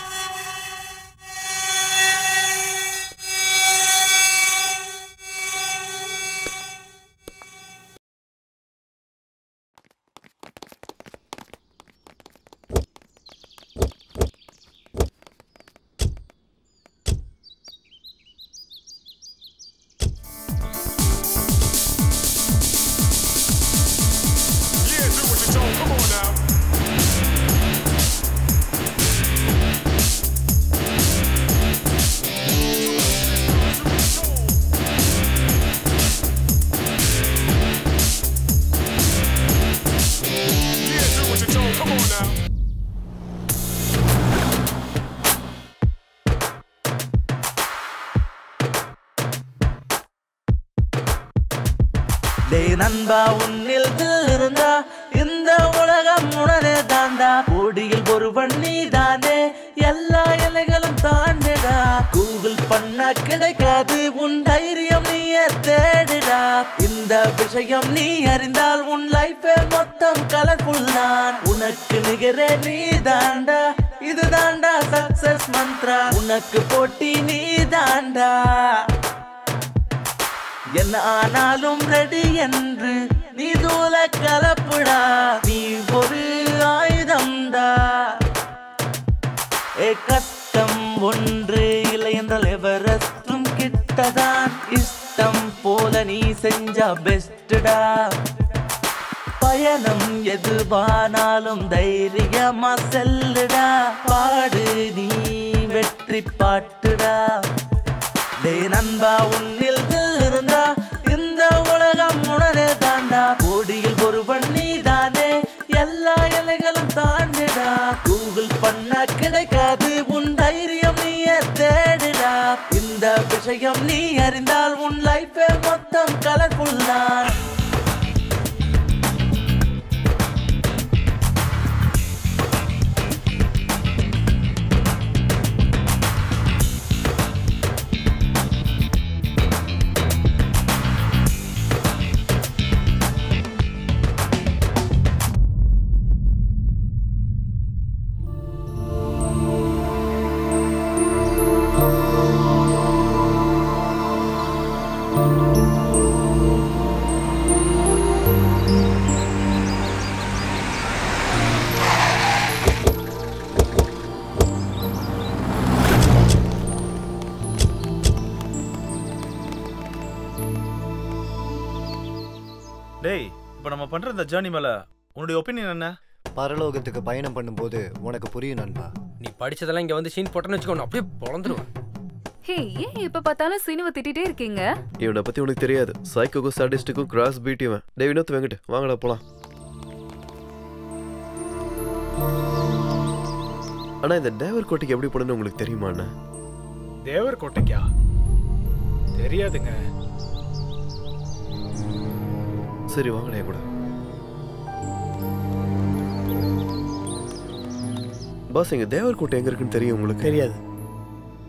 நண்பா உன்னில் இருந்தா இந்த உலகம் உணரே தாண்டா. கோடியில் ஒருவன் நீ தானே, எல்லா எல்லைகளும் தாண்டிடா. கூகுள் பண்ண கிடைக்காது உன் தைரியம் நீயே தேடிடா. இந்த விஷயம் நீ அறிந்தால் உன் லைஃபே மொத்தம் கலர்ஃபுல் தான். உனக்கு நிகரே நீ தாண்டா, இது தாண்டா சக்சஸ் மந்த்ரா. உனக்கு போட்டி நீ தாண்டா, என்ன ஆனாலும் ரெடி என்று நீ தூள கலப்புடா. நீ ஒரு ஆயுதம்டா. கஷ்டம் ஒன்று இல்லை என்றால் எவரெஸ்டும் கிட்டதான். இஷ்டம் போல நீ செஞ்சா பெஸ்டா. பயணம் எதுவானாலும் தைரியமா செல்லுடா. பாடு நீ வெற்றி பாட்டுடா. நண்பா உன்னில் இருந்தா இந்த உலகம் உணரே தாண்டா. கோடியில் ஒருவன் நீ தானே, எல்லா எல்லைகளும் தாண்டிடா. கூகுள் பண்ண கிடைக்காது உன் தைரியம் நீயே தேடிடா. இந்த விஷயம் நீ அறிந்தால் உன் லைஃபே மொத்தம் கலர்ஃபுல் தான். டேய், இப்போ நம்ம பண்ற இந்த ஜர்னி மேல உன்னுடைய ஒப்பீனியன் என்ன? பரலோகத்துக்கு பயணம் பண்ணும்போது உனக்கு புரியும் நண்பா. நீ படிச்சதெல்லாம் இங்க வந்து சீன் போட்டேன்னு வச்சுக்கோ, அப்படியே பொழந்துருவேன். ஹே, ஏன் எப்ப பார்த்தாலும் சீனுவை திட்டிட்டே இருக்கீங்க? இவனை பத்தி உனக்கு தெரியாது. சைக்கோக்கும் சாடிஸ்டுக்கும் கிராஸ் பீட் இவன். டேய் வினோத் வெங்கட், வாங்கடா போலாம். ஆனா இந்த தேவர் கோட்டைக்கு எப்படி போடணும்னு உங்களுக்கு தெரியுமா அண்ணா? தேவர் கோட்டைக்கா? தெரியாதுங்க. சரி வாங்கடா என் கூட. பாஸ், எங்க தேவர் கோட்டை எங்க இருக்குன்னு தெரியும் உங்களுக்கு? தெரியாது.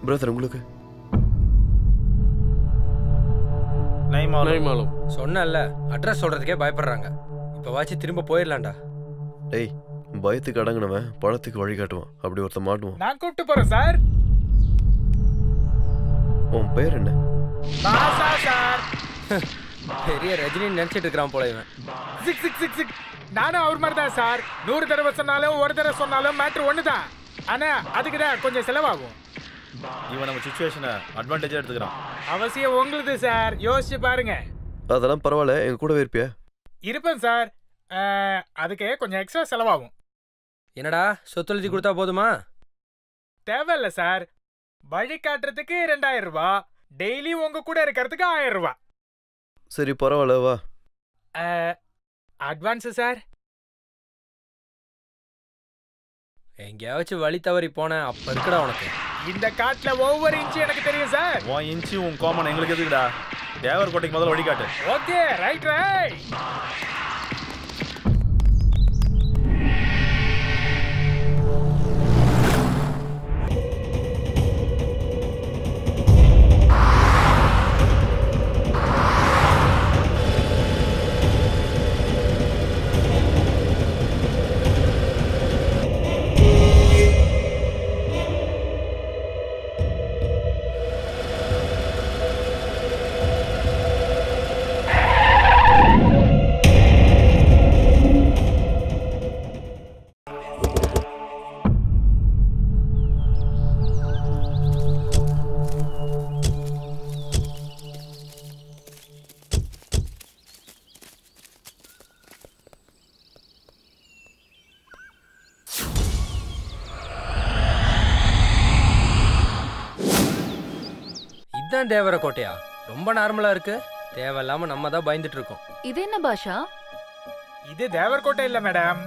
பிரதர் உங்களுக்கு? நைமாலம். சொன்னல, அட்ரஸ் சொல்றதுக்கே பயப்படுறாங்க. இப்ப வாச்சு திரும்ப போயிடலாம்டா. டேய், பயத்துக்கு அடங்கினவன் பழத்துக்கு வழி காட்டுவான். அப்படி ஒருத்த மாட்டுவான். நான் கூப்பிட்டு போறேன் சார். உன் பேர் என்ன? பாசா சார். பெரிய ரஜினி நினைச்சிட்டு இருக்கான் போல இவன். Sick sick sick sick. நானும் அவர் மாதிரி தான் சார். 100 தடவை சொன்னாலும் ஒரு தடவை சொன்னாலும் மேட்ரு ஒன்று தான். ஆனா அதுக்கு தான் கொஞ்சம் செலவாகும். இவன் நம்ம சிச்சுவேஷனை அட்வான்டேஜா எடுத்துக்கிறான். அவசியம் உங்களுக்கு சார், யோசிச்சு பாருங்க. அதெல்லாம் பரவாயில்ல, எங்க கூடவே இருப்பியா? இருப்பேன் சார். அதுக்கு கொஞ்சம் எக்ஸ்ட்ரா செலவாகும். என்னடா சொத்து எழுதி கொடுத்தா போதுமா? தேவையில்ல சார். வழி காட்டுறதுக்கு 2000 ரூபாய், டெய்லி உங்க கூட இருக்கிறதுக்கு 1000 ரூபாய். சரி பரவாயில்ல, வா. Advance sir. எங்கேயாச்சும் வழி தவறி போன அப்ப இருக்குடா உனக்கு. இந்த காட்டுல ஒவ்வொரு இன்ச்சு எனக்கு தெரியும் சார். உன் இன்ச்சு உன் காமன் எங்களுக்கு எதுக்குடா? தேவர் கோட்டைக்கு முதல்ல வழி காட்டு. Okay, right right. இதான் தேவர கோட்டையா? ரொம்ப நார்மலா இருக்கு. தேவையில்லாம நம்ம தான் பயந்துட்டு இருக்கோம். இது என்ன பாஷா? இது தேவர்கோட்டை இல்ல மேடம்.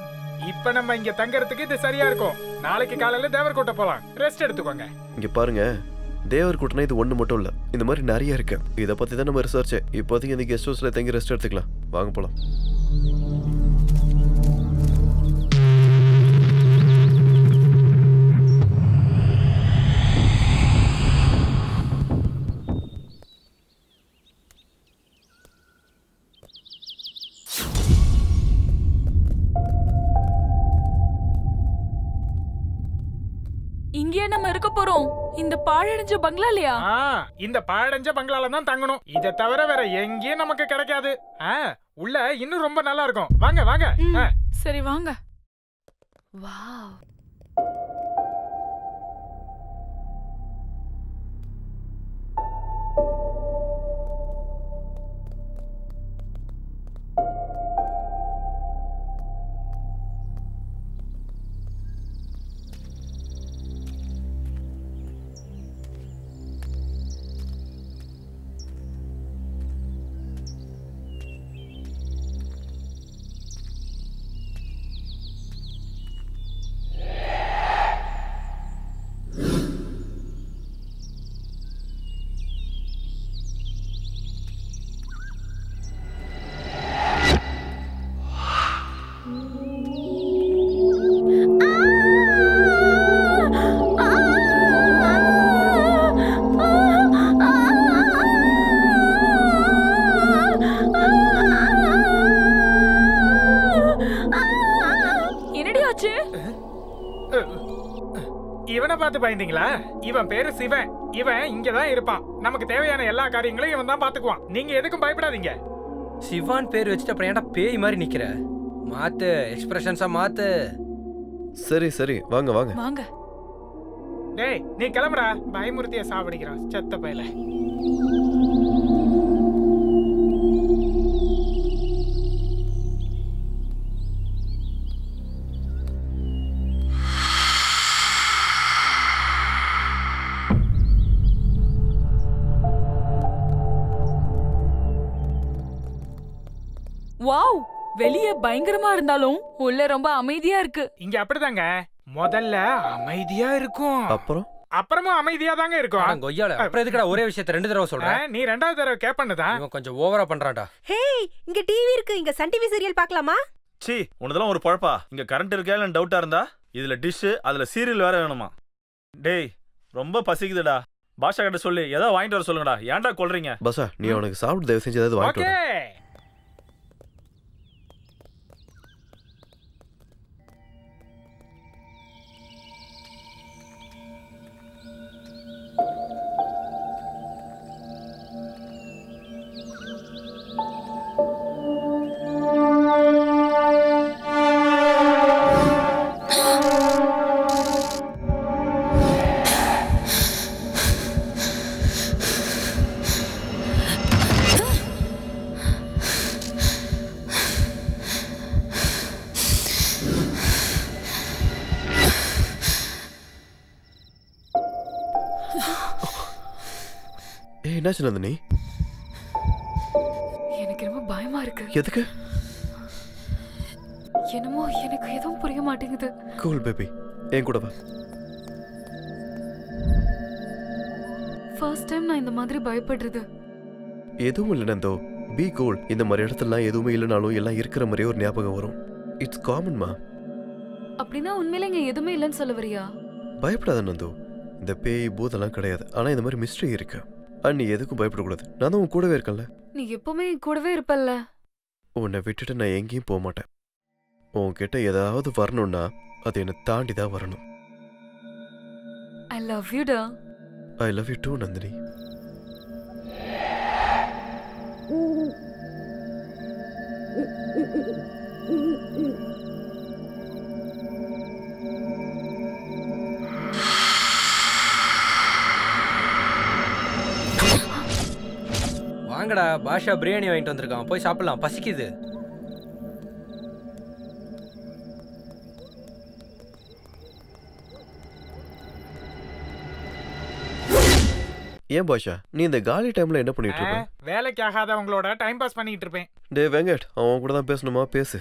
இப்ப நம்ம இங்க தங்கறதுக்கு இது சரியா இருக்கும். நாளைக்கு காலையில தேவர்கோட்டை போலாம். ரெஸ்ட் எடுத்துக்கோங்க. இங்க பாருங்க, தேவர் கூட்டனா இது ஒண்ணு மட்டும் இல்ல, இந்த மாதிரி நிறைய இருக்கு. இத பத்தி தான் நம்ம ரிசர்ச். இப்போதைக்கு இந்த கெஸ்ட் ஹவுஸ்ல தங்கி ரெஸ்ட் எடுத்துக்கலாம். வாங்க போலாம். இங்கேயே நம்ம இருக்க போறோம். இந்த பாழடைஞ்ச பங்களாலயா? இந்த பாழடைஞ்ச பங்களால தான் தங்கணும். இத தவிர வேற எங்கேயும் நமக்கு கிடைக்காது. உள்ள இன்னும் ரொம்ப நல்லா இருக்கும். வாங்க வாங்க. சரி வாங்க. வாவ். இவனை பார்த்து பயந்தீங்களா? இவன் பேரு சிவன். இவன் இங்கதான் இருப்பான். நமக்கு தேவையான எல்லா காரியங்களையும் இவன் தான் பாத்துக்குவான். நீங்க எதுக்கும் பயப்படாதீங்க. சிவான் பேர் வச்சுட்டு அப்புறம் ஏன்டா பேய் மாதிரி நிக்கிற? மாத்து எக்ஸ்பிரஷன்ஸா மாத்து. சரி சரி வாங்க வாங்க வாங்க. டேய் நீ கிளம்புடா. பயமுறுத்திய சாவடிக்கிறான் செத்த பையல. வாவ், வெளிய பயங்கரமா இருந்தாலும் உள்ள ரொம்ப அமைதியா இருக்கு. இங்க அப்படிதாங்க. முதல்ல அமைதியா இருக்கும். அப்புறமும் அமைதியா தாங்க இருக்கும். கொய்யால அப்புறம் எதுக்குடா ஒரே விஷயத்தை ரெண்டு தடவை சொல்ற? நீ ரெண்டாவது தடவை கேப்பன்னதான். இவன் கொஞ்சம் ஓவரா பண்றான்டா. ஹேய், இங்க டிவி இருக்கு. இங்க சன் டிவி சீரியல் பார்க்கலாமா? சீ, உனதெல்லாம் ஒரு பழப்பா. இங்க கரண்ட் இருக்கா இல்ல டவுட்டா இருந்தா இதுல டிஷ் அதுல சீரியல் வேற வேணுமா? டேய் ரொம்ப பசிக்குதுடா. பாஷா கிட்ட சொல்லி ஏதோ வாங்கிட்டு வர சொல்லுங்கடா. ஏன்டா கொல்றீங்க? பாஷா நீ அவனுக்கு சாப்பிட்டு தயவு செஞ்சு ஏதாவது வாங்கிட்டு வா. என்னாச்சு நந்தினி? எனக்கு ரொம்ப பயமா இருக்கு. எதுக்கு? என்னமோ எனக்கு எதுவும் புரிய மாட்டேங்குது. கூல் பேபி, என் கூட வா. ஃபர்ஸ்ட் டைம் நான் இந்த மாதிரி பயப்படுறது. எதுவும் இல்லை நந்தோ. Be cool. இந்த மாதிரி இடத்துலலாம் எதுவுமே இல்லைனாலும் எல்லாம் இருக்கிற மாதிரியே ஒரு ஞாபகம் வரும். இட்ஸ் காமன்மா. அப்படின்னா உண்மையில இங்க எதுவுமே இல்லைன்னு சொல்ல வரியா? பயப்படாத நந்தோ. இந்த பேய் பூதெல்லாம் கிடையாது. ஆனா இந்த மாதிரி மிஸ்ட்ரி இருக்கு. நீ எதுக்கும் பயப்படக்கூடாது. நான் தான் உன் கூடவே இருக்கேன்ல. நீ எப்பவுமே என் கூடவே இருப்பல்ல. உன்னை விட்டுட்டு நான் எங்கேயும் போக மாட்டேன். உன்கிட்ட ஏதாவது வரணும்னா அது என்னை தாண்டி தான் வரணும். I love you டா. I love you too Nandini. வாங்கடா, பாஷா பிரியாணி வாங்கிட்டு வந்திருக்கான். போய் சாப்பிடலாம், பசிக்குது. ஏன் பாஷா, நீ இந்த காலி டைம்ல என்ன பண்ணிட்டு இருக்க? வேலைக்கு ஆகாதவங்களோட டைம் பாஸ் பண்ணிட்டு இருப்பேன். டே வெங்கட், அவன் கூட தான் பேசணுமா? பேசு.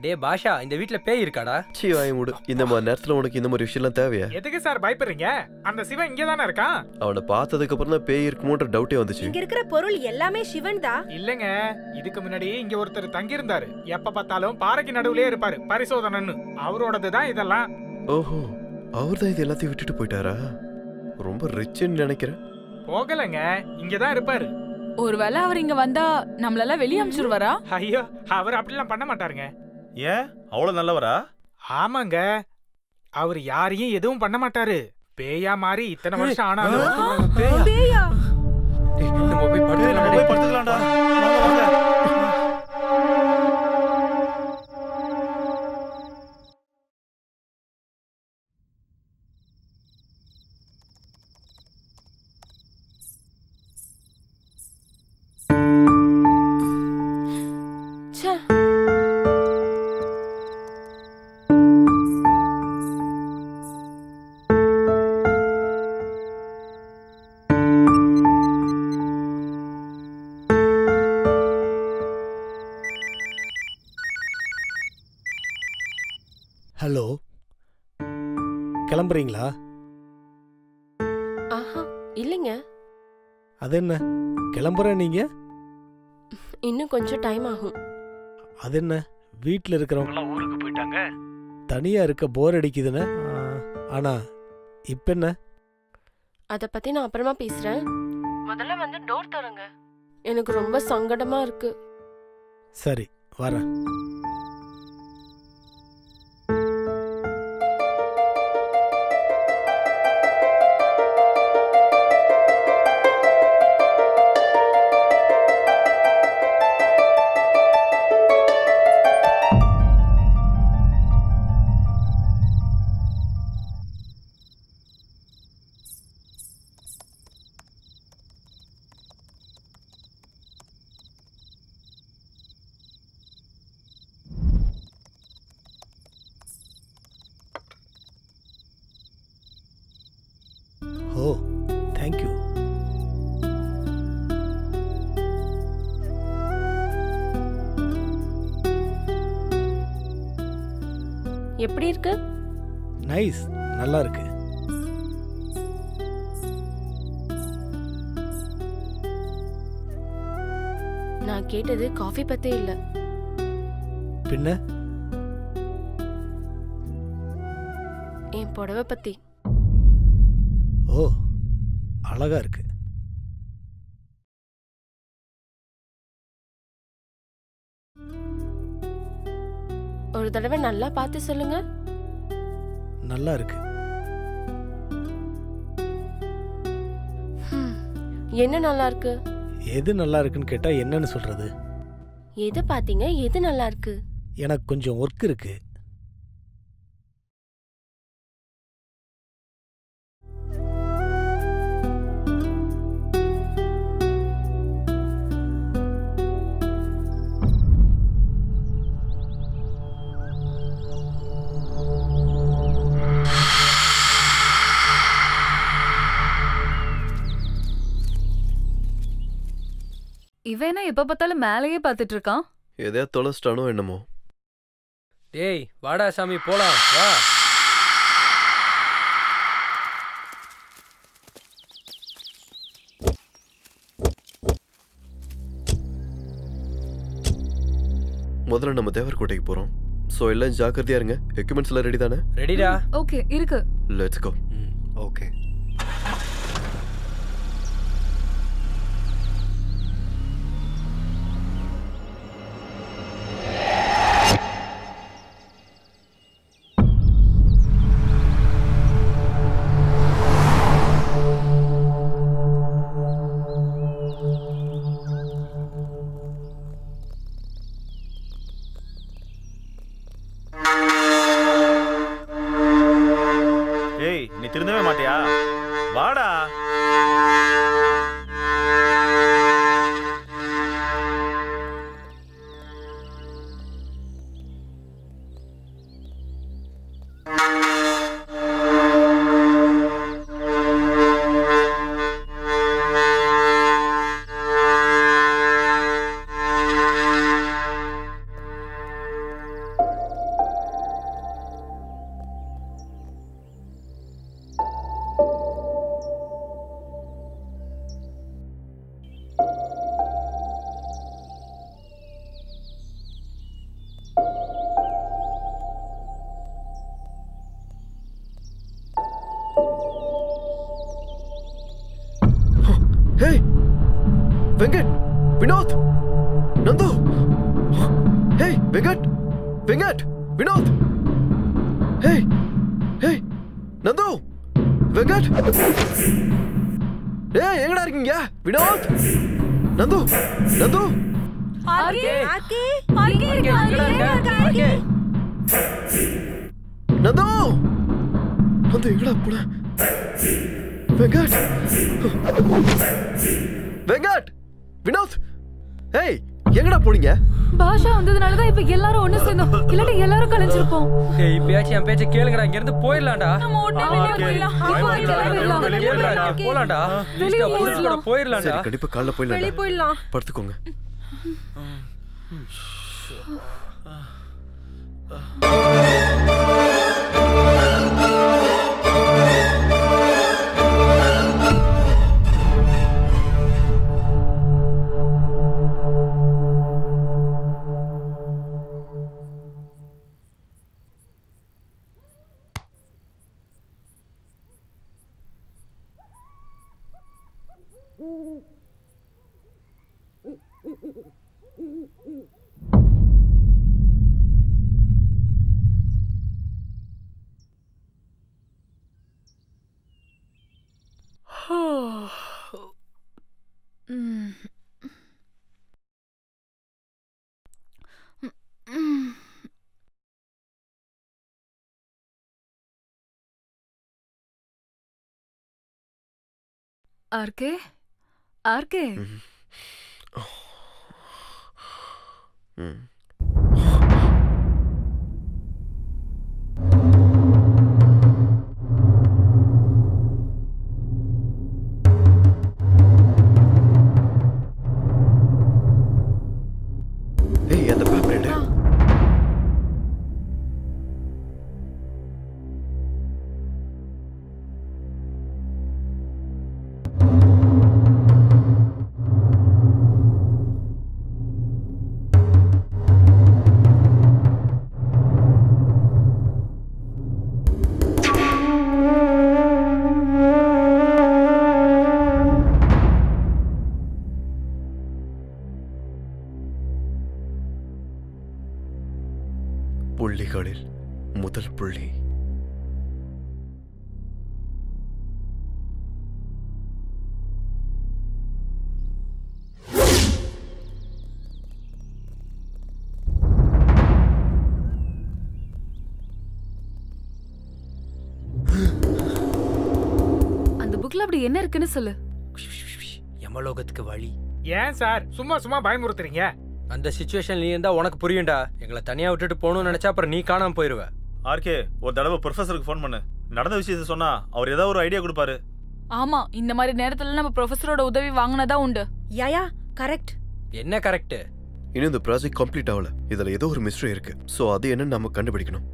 டே பாஷா, இந்த வீட்ல பேய் இருக்காடா? சீ வாய் மூடு. இந்த மாதிரி நேரத்துல உனக்கு இந்த மாதிரி விஷயம்லாம் தேவையா? எதுக்கு சார் பயப்படுறீங்க? அந்த சிவன் இங்க தானே இருக்கான். அவனை பார்த்ததுக்கு அப்புறம் தான் பேய் இருக்குமோன்ற டவுட்டே வந்துச்சு. இங்க இருக்கிற பொருள் எல்லாமே சிவன் தான். இல்லங்க, இதுக்கு முன்னாடி இங்க ஒருத்தர் தங்கி இருந்தாரு. எப்ப பார்த்தாலும் பாறைக்கு நடுவுலயே இருப்பாரு, பரிசோதனன்னு. அவரோடது தான் இதெல்லாம். ஓஹோ, அவர் தான் இது எல்லாத்தையும் விட்டுட்டு போயிட்டாரா? ரொம்ப ரிச்ன்னு நினைக்கிறேன். போகலங்க, இங்கதான் இருப்பாரு. ஒருவேளை அவர் இங்க வந்தா நம்மளெல்லாம் வெளிய அனுப்பிச்சிருவாரா? ஐயோ, அவர் அப்படிலாம் பண்ண மாட்டாருங்க. ஏன், அவ்வளவு நல்லவரா? ஆமாங்க, அவர் யாரையும் எதுவும் பண்ண மாட்டாரு. பேயா மாறி இத்தனை வருஷம் ஆனாலும். பேயா? நம்ம போய் படுத்துக்கலாம்டா. ஹலோ, கிளம்புறீங்களா? ஆஹா இல்லைங்க. அது என்ன கிளம்புற நீங்க? இன்னும் கொஞ்சம் டைம் ஆகும். அது என்ன, வீட்டில் இருக்கிறவங்கலாம் ஊருக்கு போயிட்டாங்க, தனியா இருக்க போர் அடிக்குதுன்னு. ஆனா இப்ப என்ன? அத பத்தி நான் அப்புறமா பேசுறேன். முதல்ல வந்து டோர் தரங்க. எனக்கு ரொம்ப சங்கடமா இருக்கு. சரி, வரேன். ஓ, தேங்க்யூ. எப்படி இருக்கு? நைஸ், நல்லா இருக்கு. நான் கேட்டது காஃபி பத்தி இல்ல. பின்ன? என் புடவை பத்தி. ஓ, அழகா இருக்கு. ஒரு தடவை நல்லா பார்த்து சொல்லுங்க. நல்லா இருக்கு. என்ன நல்லா இருக்கு? எது நல்லா இருக்குன்னு கேட்டா என்னன்னு சொல்றது? எது பாத்தீங்க? எது நல்லா இருக்கு? எனக்கு கொஞ்சம் ஒர்க் இருக்கு. இவன் என்ன எப்ப பார்த்தாலும் மேலேயே பார்த்துட்டு இருக்கான்? எதையா தொலைச்சிட்டானோ என்னமோ. டேய் வாடா சாமி போலாம் வா. முதல்ல நம்ம தேவர்கோட்டைக்கு போறோம். சோ எல்லாம் ஜாக்கிரதையா இருங்க. எக்யூப்மெண்ட்ஸ் எல்லாம் ரெடி தானே? ரெடிடா. ஓகே, இருக்கு. Let's go. ஓகே. ஏய், நீ திருந்தவே மாட்டியா? வாடா. Venkat, Vinod, Nandu. Hey Venkat, Venkat, Vinod. Hey hey Nandu, Venkat. ஏய் எங்கடா இருக்கீங்க? Vinod, Nandu, Nandu. RK RK RK RK Nandu, Nandu எங்கடா போன? வெங்கட், வெங்கட், வினோத். ஏய் எங்கடா போனீங்க? பாஷா வந்ததுனால தான் இப்ப எல்லாரும் ஒண்ணு சேர்ந்தோம். இல்லாட்டி எல்லாரும் கலைஞ்சிருப்போம். ஏய் இப்பயாச்சும் என் பேச்ச கேளுங்கடா. இங்க இருந்து போயிடலாம்டா. நம்ம உடனே வெளிய போயிடலாம். போலாம்டா. வெளிய கூட போயிடலாம்டா. சரி கண்டிப்பா காலைல வெளிய போயிடலாம். போயிடலாம். படுத்துக்கோங்க. ஆர்கே ஆர்கே ஏய் அந்த பேப்பர் எடு. புள்ளிகளில் முதல் புள்ளி. அந்த புக்ல அப்படி என்ன இருக்குன்னு சொல்லு. யமலோகத்துக்கு வழி. ஏன் சார் சும்மா சும்மா பயமுறுத்துறீங்க? அந்த சிச்சுவேஷன் நீ இருந்தா உனக்கு புரியும்டா. எங்களை தனியா விட்டுட்டு போகணும்னு நினைச்சா அப்புறம் நீ காணாம போயிருவ. ஆர்கே ஒரு தடவை ப்ரொஃபஸருக்கு ஃபோன் பண்ணு. நடந்த விஷயத்தை சொன்னா அவர் ஏதாவது ஒரு ஐடியா கொடுப்பாரு. ஆமா, இந்த மாதிரி நேரத்துல நம்ம ப்ரொஃபஸரோட உதவி வாங்கினதா உண்டு. யாயா கரெக்ட். என்ன கரெக்ட்? இன்னும் இந்த ப்ராஜெக்ட் கம்ப்ளீட் ஆகல. இதுல ஏதோ ஒரு மிஸ்டரி இருக்கு. சோ அது என்னன்னு நம்ம கண்டுபிடிக்கணும்.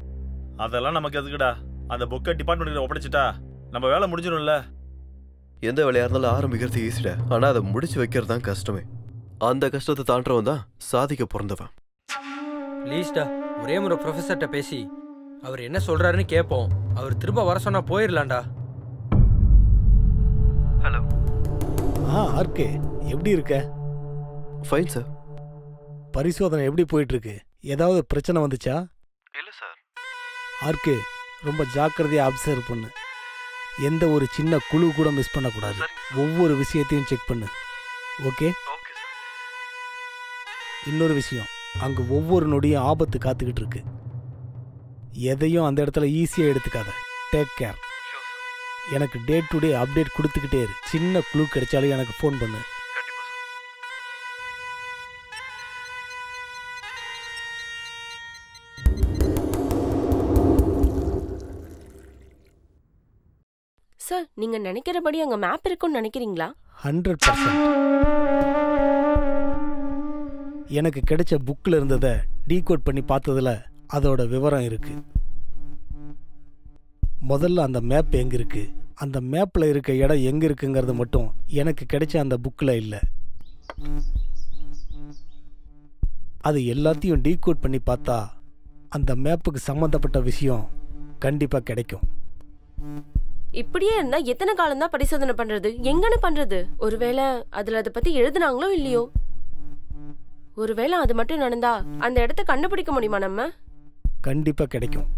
அதெல்லாம் நமக்கு எதுக்குடா? அந்த புக்கை டிபார்ட்மெண்ட்ல ஒப்படைச்சிட்டா நம்ம வேலை முடிஞ்சிடும்ல. எந்த வேலையா இருந்தாலும் ஆரம்பிக்கிறது ஈஸிடா. ஆனா அதை முடிச்சு வைக்கிறது தான் கஷ்டமே. அந்த கஷ்டத்தை தாண்டவன் தான் சாதிக்க பிறந்தவன். ப்ளீஸ்டா ஒரே முறை ப்ரொஃபஸர்கிட்ட பேசி அவர் என்ன சொல்றாருன்னு கேட்போம். அவர் திரும்ப வர சொன்னா போயிடலாம்டா. ஹலோ. ஆர்கே எப்படி இருக்க? Fine sir. பரிசோதனை எப்படி போயிட்டு இருக்கு? ஏதாவது பிரச்சனை வந்துச்சா? இல்ல சார். ஆர்கே ரொம்ப ஜாக்கிரதையா அப்சர்வ் பண்ணு. எந்த ஒரு சின்ன குழு கூட மிஸ் பண்ணக்கூடாது. ஒவ்வொரு விஷயத்தையும் செக் பண்ணு. ஓகே? இன்னொரு விஷயம், அங்க ஒவ்வொரு நொடியும் ஆபத்து காத்துக்கிட்டு இருக்கு. எதையும் அந்த இடத்துல ஈஸியா எடுத்துக்காத. Take care. எனக்கு டே டு டே அப்டேட் கொடுத்துக்கிட்டே இரு. சின்ன குழு கிடைச்சாலும் எனக்கு ஃபோன் பண்ணு. சார், நீங்க நினைக்கிறபடி அங்க மேப் இருக்கும்னு நினைக்கிறீங்களா? 100%. எனக்கு கிடைச்ச புக்கில் இருந்ததை டீகோட் பண்ணி பார்த்ததுல அதோட விவரம் இருக்கு. முதல்ல அந்த மேப் எங்க இருக்கு, அந்த மேப்ல இருக்க இடம் எங்க இருக்குங்கிறது மட்டும் எனக்கு கிடைச்ச அந்த புக்கில் இல்லை. அது எல்லாத்தையும் டீகோட் பண்ணி பார்த்தா அந்த மேப்புக்கு சம்மந்தப்பட்ட விஷயம் கண்டிப்பா கிடைக்கும். இப்படியே இருந்தா எத்தனை காலம் தான் பரிசோதனை பண்றது? எங்கன்னு பண்றது? ஒருவேளை அதுல அதை பத்தி எழுதுனாங்களோ இல்லையோ? ஒருவேளை அது மட்டும் நடந்தா அந்த இடத்த கண்டுபிடிக்க முடியுமா நம்ம? கண்டிப்பா கிடைக்கும்.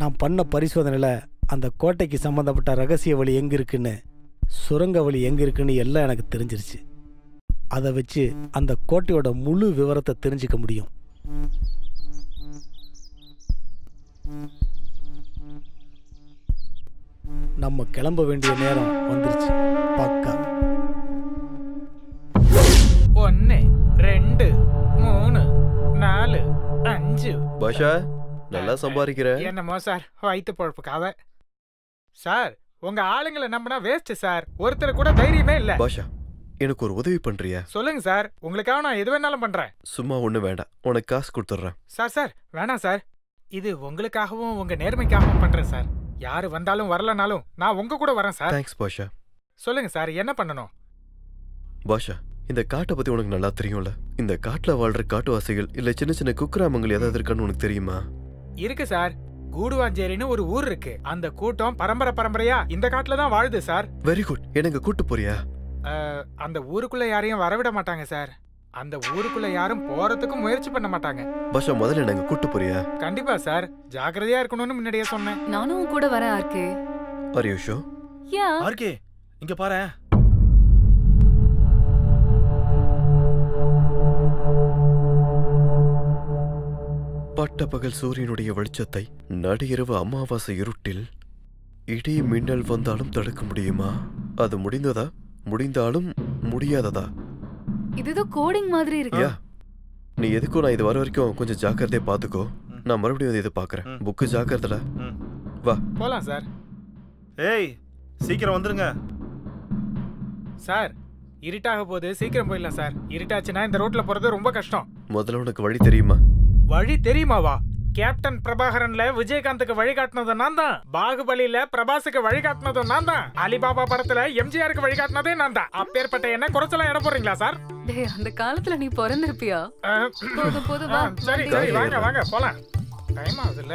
நான் பண்ண பரிசோதனையில அந்த கோட்டைக்கு சம்பந்தப்பட்ட ரகசிய வழி எங்க இருக்குன்னு, சுரங்க வழி எங்க இருக்குன்னு எல்லாம் எனக்கு தெரிஞ்சிருச்சு. அதை வச்சு அந்த கோட்டையோட முழு விவரத்தை தெரிஞ்சுக்க முடியும். நம்ம கிளம்ப வேண்டிய நேரம் வந்துருச்சு. பக்கா 1 2 3 4 5. பாஷா நல்லா சம்பாதிக்கிற. என்னமோ சார், வயிற்று பொழப்புக்காக. சார், உங்க ஆளுங்களை நம்பினா வேஸ்ட் சார். ஒருத்தர் கூட தைரியமே இல்ல. பாஷா, எனக்கு ஒரு உதவி பண்றியா? சொல்லுங்க சார், உங்களுக்காக நான் எது வேணாலும் பண்றேன். சும்மா ஒண்ணு வேண்டாம், உனக்கு காசு கொடுத்துட்றேன். சார் வேணாம் சார். இது உங்களுக்காகவும் உங்க நேர்மைக்காகவும் பண்றேன் சார். யாரு வந்தாலும் வரலனாலும் நான் உங்க கூட வரேன் சார். தேங்க்ஸ் பாஷா. சொல்லுங்க சார், என்ன பண்ணணும்? பாஷா, இந்த காட்டை பத்தி உனக்கு நல்லா தெரியும்ல. இந்த காட்டுல வாழ்ற காட்டுவாசிகள் இல்ல சின்ன சின்ன குக்கிராமங்கள் ஏதாவது இருக்கான்னு உனக்கு தெரியுமா? இருக்கு சார். கூடுவாஞ்சேரின்னு ஒரு ஊர் இருக்கு. அந்த கூட்டம் பரம்பரையா இந்த காட்டுல தான் வாழுது சார். Very good. எனக்கு கூட்டு போறியா? அந்த ஊருக்குள்ள யாரையும் வரவிட மாட்டாங்க சார். அந்த ஊருக்குள்ள யாரும் போறதுக்கும் முயற்சி பண்ண மாட்டாங்க. பாஷா, முதல்ல எனக்கு கூட்டு போறியா? கண்டிப்பா சார், ஜாக்கிரதையா இருக்கணும்னு முன்னாடியே சொன்னேன். நானும் கூட வரேன் RK. Are you sure? Yeah. RK, இங்க பாரு. பட்டப்பகல் சூரியனுடைய வெளிச்சத்தை நடுஇரவு அமாவாசை இருட்டில் இடி மின்னல் வந்தாலும் தடுக்க முடியுமா? அது முடிந்ததா? முடிந்தாலும் முடியாததா? இதுதான் கோடிங் மாதிரி இருக்கு. நீ எதுக்கும் நான் இது வர வரைக்கும் கொஞ்சம் ஜாக்கிரதையா பாத்துக்கோ. நான் மறுபடியும் இது பாக்குறேன். புக்கு ஜாக்கிரதடா. வா போலாம் சார். ஏய், சீக்கிரம் வந்துருங்க சார். இருட்டாக போது சீக்கிரம் போயிடலாம் சார். இருட்டாச்சுன்னா இந்த ரோட்ல போறது ரொம்ப கஷ்டம். முதல்ல உனக்கு வழி தெரியுமா? வழி தெரியுமாவா? கேப்டன் பிரபாகரன்ல விஜயகாந்துக்கு வழிகாட்டினது நான் தான். பாகுபலியில பிரபாஸுக்கு வழிகாட்டினதும் நான் தான். அலிபாபா படத்துல எம்ஜிஆருக்கு வழிகாட்டினதே நான் தான். அப்பேற்பட்ட என்ன குறைச்சலாம் இடம் போறீங்களா சார்? டேய், அந்த காலத்துல நீ பிறந்திருப்பியா? போதும் வா. சரி வாங்க போலாம். டைம் ஆகுதுல்ல.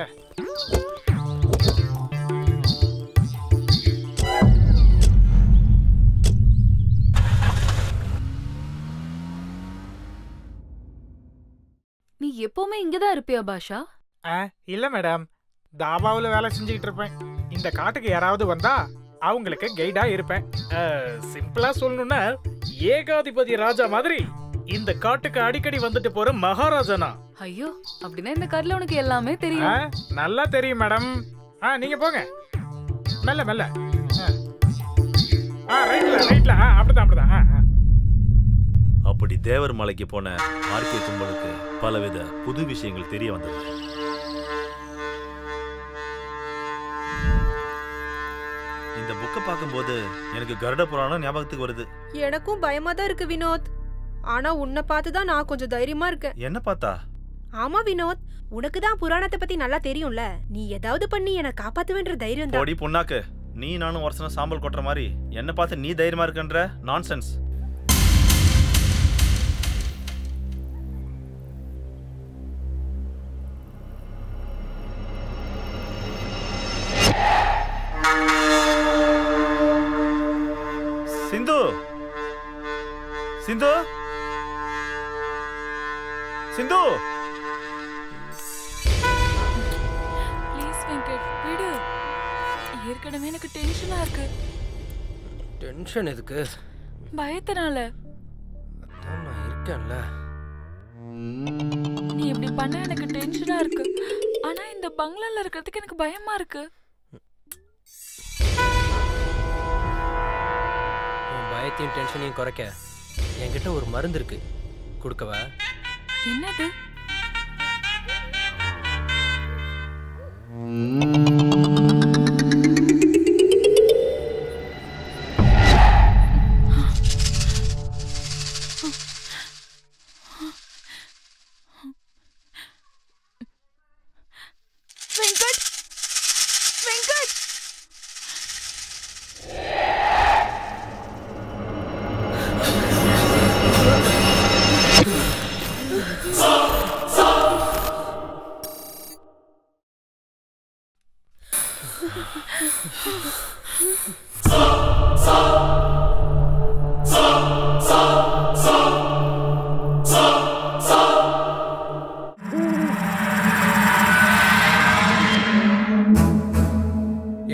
நீ எப்பவுமே இங்கதான் இருப்பியா பாஷா? இல்ல மேடம், தாபாவுல வேலை செஞ்சுக்கிட்டு இருப்பேன். இந்த காட்டுக்கு யாராவது வந்தா அவங்களுக்கு கைடா இருப்பேன். சிம்பிளா சொல்லணும்னா ஏகாதிபதி ராஜா மாதிரி இந்த காட்டுக்கு அடிக்கடி வந்துட்டு போற மகாராஜனா. ஐயோ, அப்படின்னா இந்த காட்டுல உனக்கு எல்லாமே தெரியும். நல்லா தெரியும் மேடம். நீங்க போங்க. மெல்ல ரைட்ல அப்படிதான். அப்படி தேவர் மலைக்கு போன ஆர்கே கும்பலுக்கு பலவித புது விஷயங்கள் தெரிய வந்தது. இந்த புக்கை பார்க்கும்போது எனக்கு கருட புராணம் ஞாபகத்துக்கு வருது. எனக்கும் பயமா தான் இருக்கு வினோத். ஆனா உன்னை பார்த்து தான் நான் கொஞ்சம் தைரியமா இருக்கேன். என்ன பார்த்தா? ஆமா வினோத், உனக்கு தான் புராணத்தை பத்தி நல்லா தெரியும்ல. நீ ஏதாவது பண்ணி என்ன காப்பாத்துவேன்ற தைரியம் தான். போடி பொண்ணாக்கு, நீ நானும் வருஷம் சாம்பல் கொட்டுற மாதிரி என்ன பார்த்து நீ தைரியமா இருக்கன்ற நான்சென்ஸ். சிந்து சிந்து சிந்து, ப்ளீஸ் வெங்கட் விடு. ஏற்கனவே எனக்கு டென்ஷனா இருக்கு. டென்ஷன் எதுக்கு? பயத்தினால. அதான் நான் இருக்கேன்ல. நீ இப்படி பண்ண எனக்கு டென்ஷனா இருக்கு. ஆனா இந்த பங்களால இருக்கிறதுக்கு எனக்கு பயமா இருக்கு. பயத்தையும் டென்ஷனையும் குறைக்க என்கிட்ட ஒரு மருந்து இருக்கு, கொடுக்கவா? என்னது? வெங்கட் வெங்கட்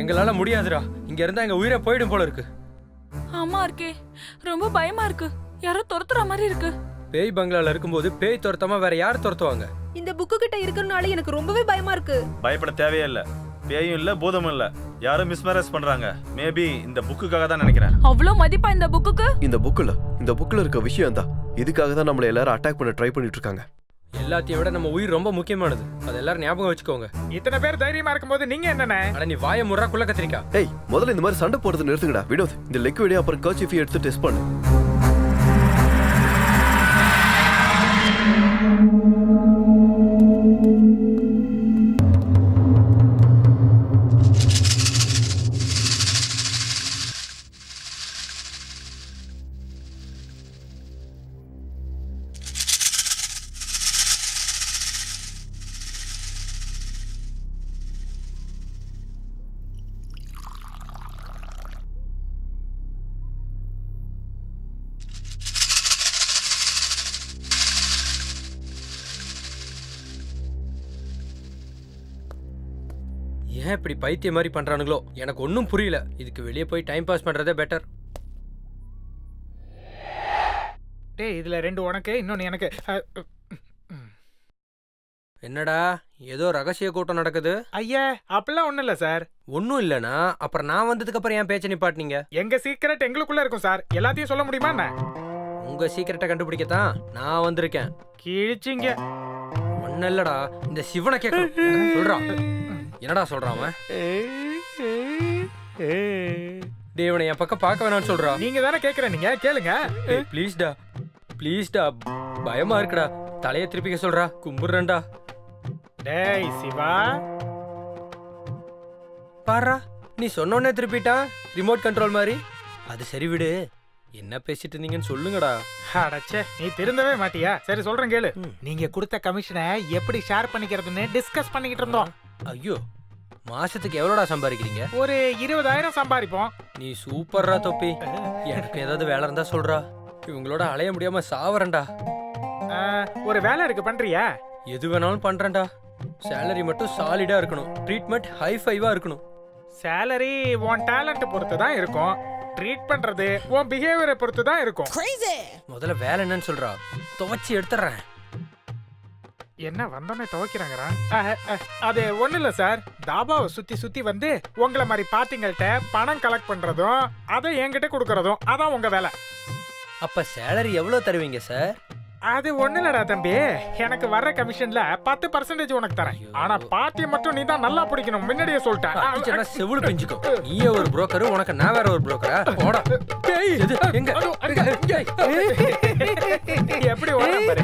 எங்களால முடியாதுடா. இங்க இருந்தா எங்க உயிரை போயிடும் போல இருக்கு. ஆமா இருக்கே, ரொம்ப பயமா இருக்கு. யாரோ துரத்துற மாதிரி இருக்கு. பேய் பங்களால இருக்கும்போது பேய் துரத்தாம வேற யார் துரத்துவாங்க? இந்த புக்கு கிட்ட இருக்கறனால எனக்கு ரொம்பவே பயமா இருக்கு. பயப்பட தேவையே இல்ல. பேயும் இல்ல பூதமும் இல்ல. யாரும் மிஸ்மேரேஜ் பண்றாங்க. மேபி இந்த புக்குக்காக தான் நினைக்கிறேன். அவ்வளவு மதிப்பா இந்த புக்குக்கு? இந்த புக்ல இருக்க விஷயம் தான். இதுக்காக தான் நம்மள எல்லாரும் அட்டாக் பண்ண ட்ரை பண்ணிட்டு இருக்காங்க. எல்லாத்தையும் விட நம்ம உயிர் ரொம்ப முக்கியமானது. அது எல்லாரும் ஞாபகம் வச்சுக்கோங்க. இத்தனை பேர் தைரியமா இருக்கும்போது நீங்க என்னண்ணே? அட நீ வாயை முறா குள்ள கத்திரிக்கா. ஏய், முதல்ல இந்த மாதிரி சண்டை போடுறது நிறுத்துங்கடா. வினோத், இந்த லிக்விட் அப்புறம் கர்ச்சீஃப் எடுத்து டெஸ்ட் பண்ணு. ஏன் இப்படி பைத்திய மாதிரி பண்றானுங்களோ எனக்கு ஒன்றும் புரியல. இதுக்கு வெளியே போய் டைம் பாஸ் பண்றதே பெட்டர். டேய், இதுல 2 உனக்கு, இன்னொன்னு எனக்கு. என்னடா ஏதோ ரகசிய கூட்டம் நடக்குது? ஐயா, அப்படிலாம் ஒண்ணும் இல்ல சார். ஒன்னும் இல்லனா அப்புறம் நான் வந்ததுக்கு அப்புறம் ஏன் பேச்ச நிப்பாட்டினீங்க? எங்க சீக்ரெட் எங்களுக்குள்ள இருக்கும் சார். எல்லாத்தையும் சொல்ல முடியுமா என்ன? உங்க சீக்ரெட்டை கண்டுபிடிக்கத்தான் நான் வந்திருக்கேன். கிழிச்சிங்க. ஒன்னும் இல்லடா, இந்த சிவனை கேட்கணும். சொல்றான். என்னடா சொல்றான் அவன்? டேய், இவனை என் பக்கம் பார்க்க வேணாம்னு சொல்றான். நீங்க தானே கேக்குறீங்க, கேளுங்க. ப்ளீஸ்டா ப்ளீஸ்டா, பயமா இருக்குடா. தலையை திருப்பிக்க சொல்றா, கும்பிடுறேன்டா. டேய் சிவா, பாரா நீ சொன்னோன்னே திருப்பிட்டான், ரிமோட் கண்ட்ரோல் மாதிரி. அது சரி விடு, என்ன பேசிட்டு இருந்தீங்கன்னு சொல்லுங்கடா. அடச்சே, நீ திருந்தவே மாட்டியா? சரி சொல்றேன் கேளு. நீங்க கொடுத்த கமிஷனை எப்படி ஷேர் பண்ணிக்கிறதுன்னு டிஸ்கஸ் பண்ணிக்கிட்டு இருந்தோம். ஐயோ, மாசத்துக்கு எவ்வளோடா சம்பாதிக்கிறீங்க? ஒரு 20,000 சம்பாதிப்போம். நீ சூப்பர்ரா தொப்பி. எனக்கு ஏதாவது வேலை இருந்தா சொல்றா. இவங்களோட அலைய முடியாம சாவறேன்டா. ஒரு வேலை இருக்கு, பண்றியா? எது வேணாலும் பண்றேன்டா. சேலரி மட்டும் சாலிடா இருக்கணும். ட்ரீட்மெண்ட் ஹை-ஃபைவா இருக்கணும். சேலரி உன் டேலண்ட் பொறுத்து தான் இருக்கும். ட்ரீட் பண்றது உன் பிஹேவியரை பொறுத்து தான் இருக்கும். முதல்ல வேலை என்னன்னு சொல்றா, துவச்சி எடுத்துறேன். என்ன வந்தோடனே துவைக்கிறாங்கறா? அது ஒண்ணு இல்ல சார். தாபாவை சுத்தி சுத்தி வந்து உங்களை மாதிரி பார்ட்டிங்கள்ட்ட பணம் கலெக்ட் பண்றதும் அதை என்கிட்ட கொடுக்கறதும் அதான் உங்க வேலை. அப்ப சேலரி எவ்வளவு தருவீங்க சார்? அது ஒண்ணு இல்லடா தம்பி, எனக்கு வர்ற கமிஷன்ல 10% உனக்கு தரேன். ஆனா பார்ட்டியை மட்டும் நீ தான் நல்லா பிடிக்கணும், முன்னாடியே சொல்லிட்டேன். செவுளு பிஞ்சுக்கோ. நீயே ஒரு புரோக்கர், உனக்கு நான் வேற ஒரு புரோக்கரா? போடா. எப்படி ஓடுற பாரு.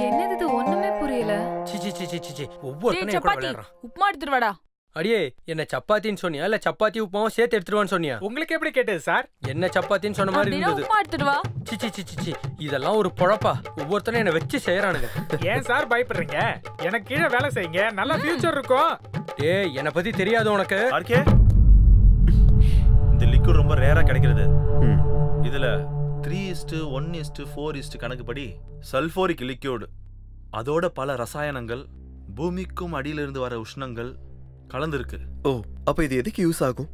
என்னது இது, ஒண்ணுமே புரியல. ஒவ்வொருத்தனையும் கூட விளையாடுறான். உப்புமா எடுத்துட்டு வாடா. அடியே, என்ன சப்பாத்தின்னு சொன்னியா இல்ல சப்பாத்தி உப்புமாவும் சேர்த்து எடுத்துருவான்னு சொன்னியா? உங்களுக்கு எப்படி கேட்டது சார்? என்ன சப்பாத்தின்னு சொன்ன மாதிரி இருந்தது. உப்புமா எடுத்துட்டு வா. சிச்சி சிச்சி சிச்சி, இதெல்லாம் ஒரு பொழப்பா? ஒவ்வொருத்தனையும் என்ன வச்சு செய்யறானுங்க. ஏன் சார் பயப்படுறீங்க? எனக்கு கீழே வேலை செய்யுங்க, நல்ல ஃபியூச்சர் இருக்கும். டேய், என்ன பத்தி தெரியாது உனக்கு? இந்த லிக்விட் ரொம்ப ரேரா கிடைக்கிறது. இதுல 3:1:4 கணக்குப்படி சல்போரிக் லிக்விட், அதோட பல ரசாயனங்கள், பூமிக்கும் அடியிலிருந்து வர உஷ்ணங்கள் கலந்துருக்கு. ஓ, அப்ப இது எதுக்கு யூஸ் ஆகும்?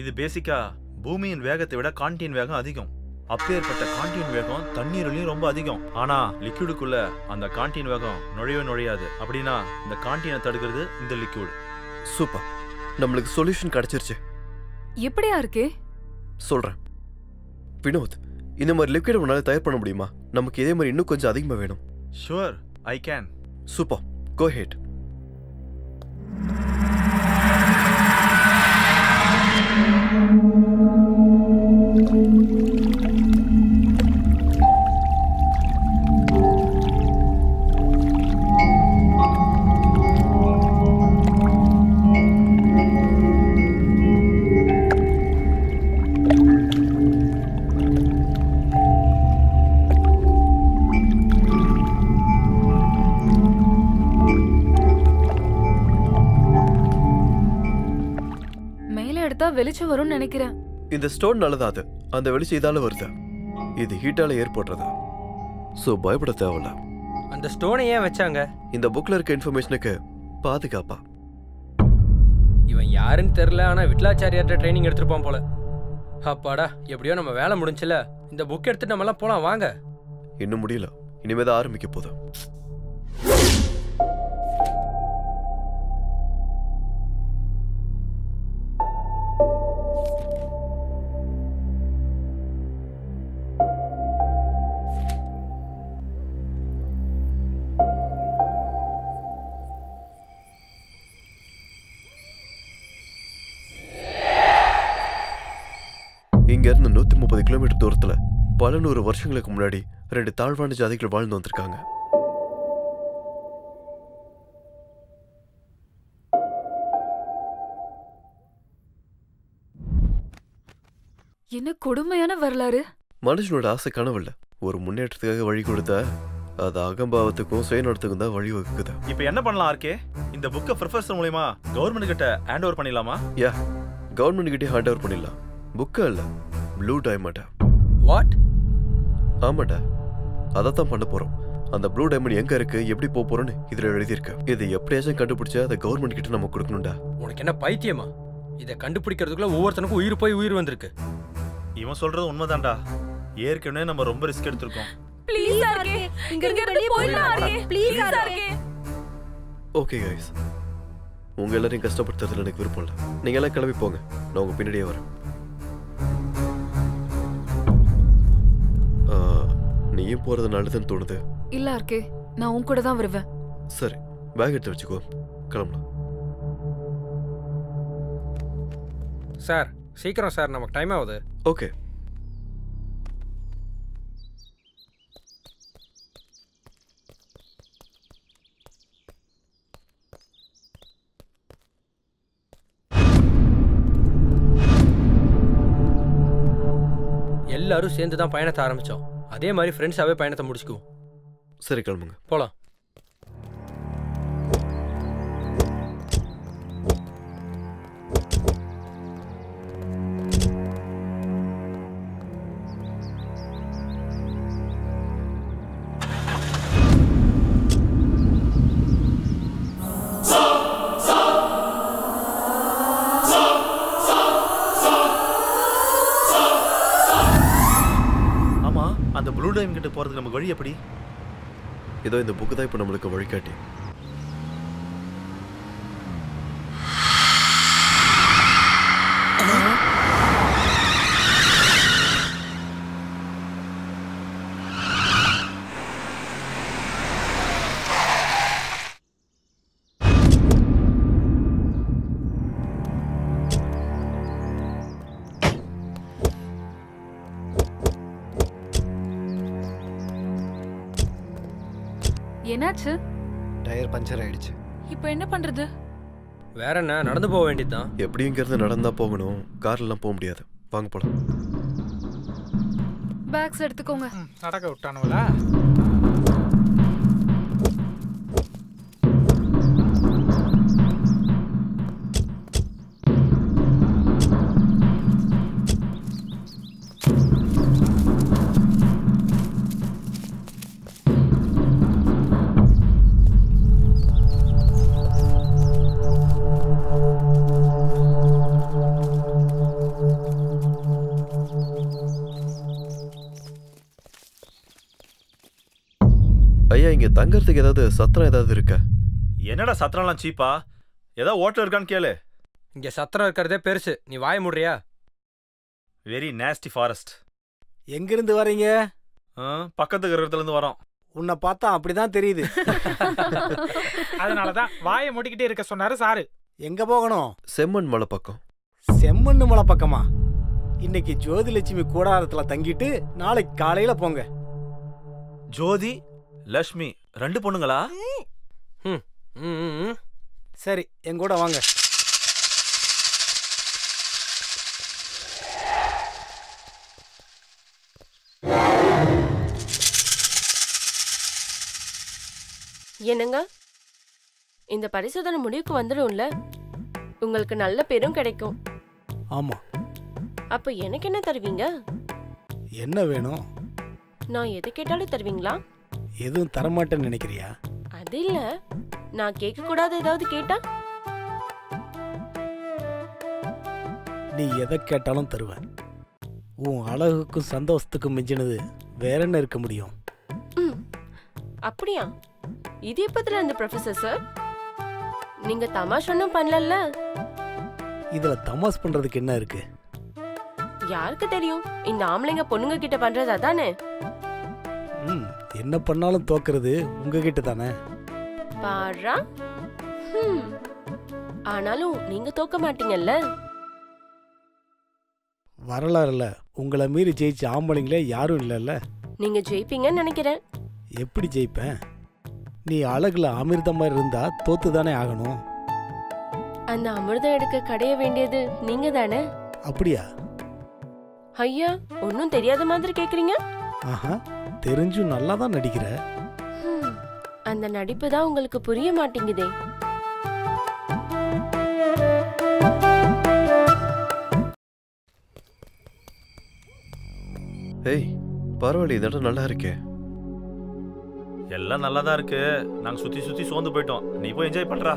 இது பேசிக்கா பூமியின் வேகத்தை விட காண்டின் வேகம் அதிகம். அப்பேற்பட்ட காண்டின் வேகம் தண்ணீர்லயும் ரொம்ப அதிகம். ஆனா லிக்விடுக்குள்ள அந்த காண்டின் வேகம் நுழையாது. அப்படின்னா இந்த காண்டினை தடுக்கிறது இந்த லிக்விட். சூப்பர், நம்மளுக்கு சொல்யூஷன் கிடைச்சிருச்சு. எப்படியா இருக்கு? சொல்றேன். வினோத், இந்த மாதிரி லிக்விட் உன்னால தயார் பண்ண முடியுமா? நமக்கு இதே மாதிரி இன்னும் கொஞ்சம் அதிகமா வேணும். Sure, I can. Super, go ahead. எடுத்தா வெளிச்சம் வரும்னு நினைக்கிறேன். இந்த ஸ்டோன் நல்லதா? அது அந்த வெளிச்சம் இதால வருது. இது ஹீட்டால ஏற்படுறதா? சோ பயப்பட தேவையில்ல. அந்த ஸ்டோனை ஏன் வச்சாங்க? இந்த புக்ல இருக்க இன்ஃபர்மேஷனுக்கு பாதுகாப்பா. இவன் யாருன்னு தெரியல, ஆனா விட்லாச்சாரியார்ட்ட ட்ரைனிங் எடுத்துருப்பான் போல. அப்பாடா, எப்படியோ நம்ம வேலை முடிஞ்சுல. இந்த புக் எடுத்துட்டு நம்ம எல்லாம் போலாம் வாங்க. இன்னும் முடியல, இனிமேதான் ஆரம்பிக்க போதும். இங்க இருந்து 130 கிலோமீட்டர் தூரத்துல பல 100 வருஷங்களுக்கு முன்னாடி 2 தாழ்வான ஜாதிகள் வாழ்ந்து வந்திருக்காங்க. என்ன கொடுமையான வரலாறு. மனுஷனோட ஆசை கனவில்ல, ஒரு முன்னேற்றத்துக்காக வழி கொடுத்தா அது அகம்பாவத்துக்கும் சுயநலத்துக்கும் தான் வழி வகுக்குது. இப்ப என்ன பண்ணலாம் ஆர்கே? இந்த புக்கை ப்ரொஃபசர் மூலமா கவர்மெண்ட் கிட்ட ஹேண்ட் ஓவர் பண்ணிடலாமா? யா, கவர்மெண்ட் கிட்டே ஹேண்ட் ஓவர் பண்ணிடலாம். புக்கா இல்ல, ப்ளூ டைமண்டா. வாட்? ஆமாடா, அதைத்தான் பண்ண போறோம். அந்த ப்ளூ டைமண்ட் எங்க இருக்கு, எப்படி போக போறோம்னு இதுல எழுதியிருக்க. இது எப்படியாச்சும் கண்டுபிடிச்சா அதை கவர்மெண்ட் கிட்ட நம்ம கொடுக்கணும்டா. உனக்கு என்ன பைத்தியமா? இதை கண்டுபிடிக்கிறதுக்குள்ள ஒவ்வொருத்தனுக்கும் உயிர் போய் உயிர் வந்திருக்கு. இவன் சொல்றது உண்மைதான்டா. ஏற்கனவே நம்ம ரொம்ப ரிஸ்க் எடுத்திருக்கோம். ப்ளீஸ் ஆர்கே, இங்க இருந்து போயிடலாம் RK. Please RK. Okay guys, உங்க எல்லாரையும் கஷ்டப்படுத்துறதுல எனக்கு விருப்பம் இல்லை. நீங்க எல்லாம் கிளம்பி போங்க, நான் உங்க பின்னாடியே வரேன். நீயும் போறது நல்லதுன்னு தோணுது. இல்ல ஆர்கே, நான் உன் கூட தான் வருவேன். சரி, பேக் எடுத்து வச்சுக்கோ, கிளம்பலாம். சார் சீக்கிரம் சார், நமக்கு டைம் ஆகுது. ஓகே. எல்லாரும் சேர்ந்து தான் பயணத்தை ஆரம்பிச்சோம். அதே மாதிரி ஃப்ரெண்ட்ஸாவே பயணத்தை முடிச்சுக்குவோம். சரி, கிளம்புங்க, போலாம். அந்த ப்ளூ டைம் கிட்ட போறதுக்கு நமக்கு வழி எப்படி? இதோ இந்த புக்கு தான் இப்போ நம்மளுக்கு வழிகாட்டி. என்னாச்சு? டயர் பஞ்சர் ஆயிடுச்சு. இப்போ என்ன பண்றது? வேற என்ன, நடந்து போக வேண்டியதுதான். எப்படிங்கிறது நடந்தா போகணும், கார்லாம் போக முடியாது. வாங்க போலாம். பேக்ஸ் எடுத்துக்கோங்க. நடக்க விட்டானுங்களா? ஐயா, இங்க தங்கறதுக்கு ஏதாவது சத்திரம் ஏதாவது இருக்கா? என்னடா சத்திரம்லாம் சீப்பா? ஏதாவது ஹோட்டல் இருக்கான்னு கேளு. இங்க சத்திரம் இருக்கிறதே பெருசு, நீ வாய முடுறியா? Very nasty forest. எங்கிருந்து வரீங்க? பக்கத்து கிரகத்துல இருந்து வரோம். உன்னை பார்த்தா அப்படிதான் தெரியுது. அதனாலதான் வாயை மூடிக்கிட்டே இருக்க சொன்னாரு சாரு. எங்க போகணும்? செம்மண் மலை பக்கம். செம்மண்ணு மலை பக்கமா? இன்னைக்கு ஜோதிலட்சுமி கூடாரத்துல தங்கிட்டு நாளைக்கு காலையில போங்க. ஜோதி லட்சுமி 2 பொண்ணுங்களா? சரி, எங்கூட வாங்க. என்னங்க, இந்த பரிசோதனை முடிவுக்கு வந்துடும்ல, உங்களுக்கு நல்ல பேரும் கிடைக்கும். ஆமா. அப்ப எனக்கு என்ன தருவீங்க? என்ன வேணும்? நான் எது கேட்டாலும் தருவீங்களா? எதுவும் தரமாட்டேன்னு நினைக்கிறியா? அது இல்ல, நான் கேட்க கூடாது ஏதாவது கேட்டா? நீ எதை கேட்டாலும் தருவேன். உன் அழகுக்கும் சந்தோஷத்துக்கும் மிஞ்சினது வேற என்ன இருக்க முடியும்? அப்படியா? இது எப்பத்துல இருந்து ப்ரொஃபசர் சார்? நீங்க தமாஷ் ஒன்றும் பண்ணல? இதுல தமாஷ் பண்றதுக்கு என்ன இருக்கு? யாருக்கு தெரியும், இந்த ஆம்பளைங்க பொண்ணுங்க கிட்ட பண்றது அதானே. என்ன பண்ணாலும் தோக்குறது உங்ககிட்ட தானே. பாரா. ஆனாலும் நீங்க தோக்க மாட்டீங்கல்ல. வரலாறுல உங்களை மீறி ஜெயிச்ச ஆம்பளைங்களே யாரும் இல்லைல்ல. நீங்க ஜெயிப்பீங்கன்னு நினைக்கிறேன். எப்படி ஜெயிப்பேன்? நீ அழகுல அமிர்தம் மாதிரி இருந்தா தோத்து தானே ஆகணும். அந்த அமிர்தம் எடுக்க கடைய வேண்டியது நீங்க தானே. அப்படியா? ஐயா, ஒன்னும் தெரியாத மாதிரி கேக்குறீங்க. ஆஹா, தெரிஞ்சும் நல்லா தான் நடிக்கிற. அந்த நடிப்பு தான் உங்களுக்கு புரிய மாட்டேங்குதே. ஏய், பரவாயில்ல, இந்த இடம் நல்லா இருக்கே. எல்லாம் நல்லா தான் இருக்கு. நாங்க சுத்தி சுத்தி சோர்ந்து போயிட்டோம். நீ போய் என்ஜாய் பண்றா.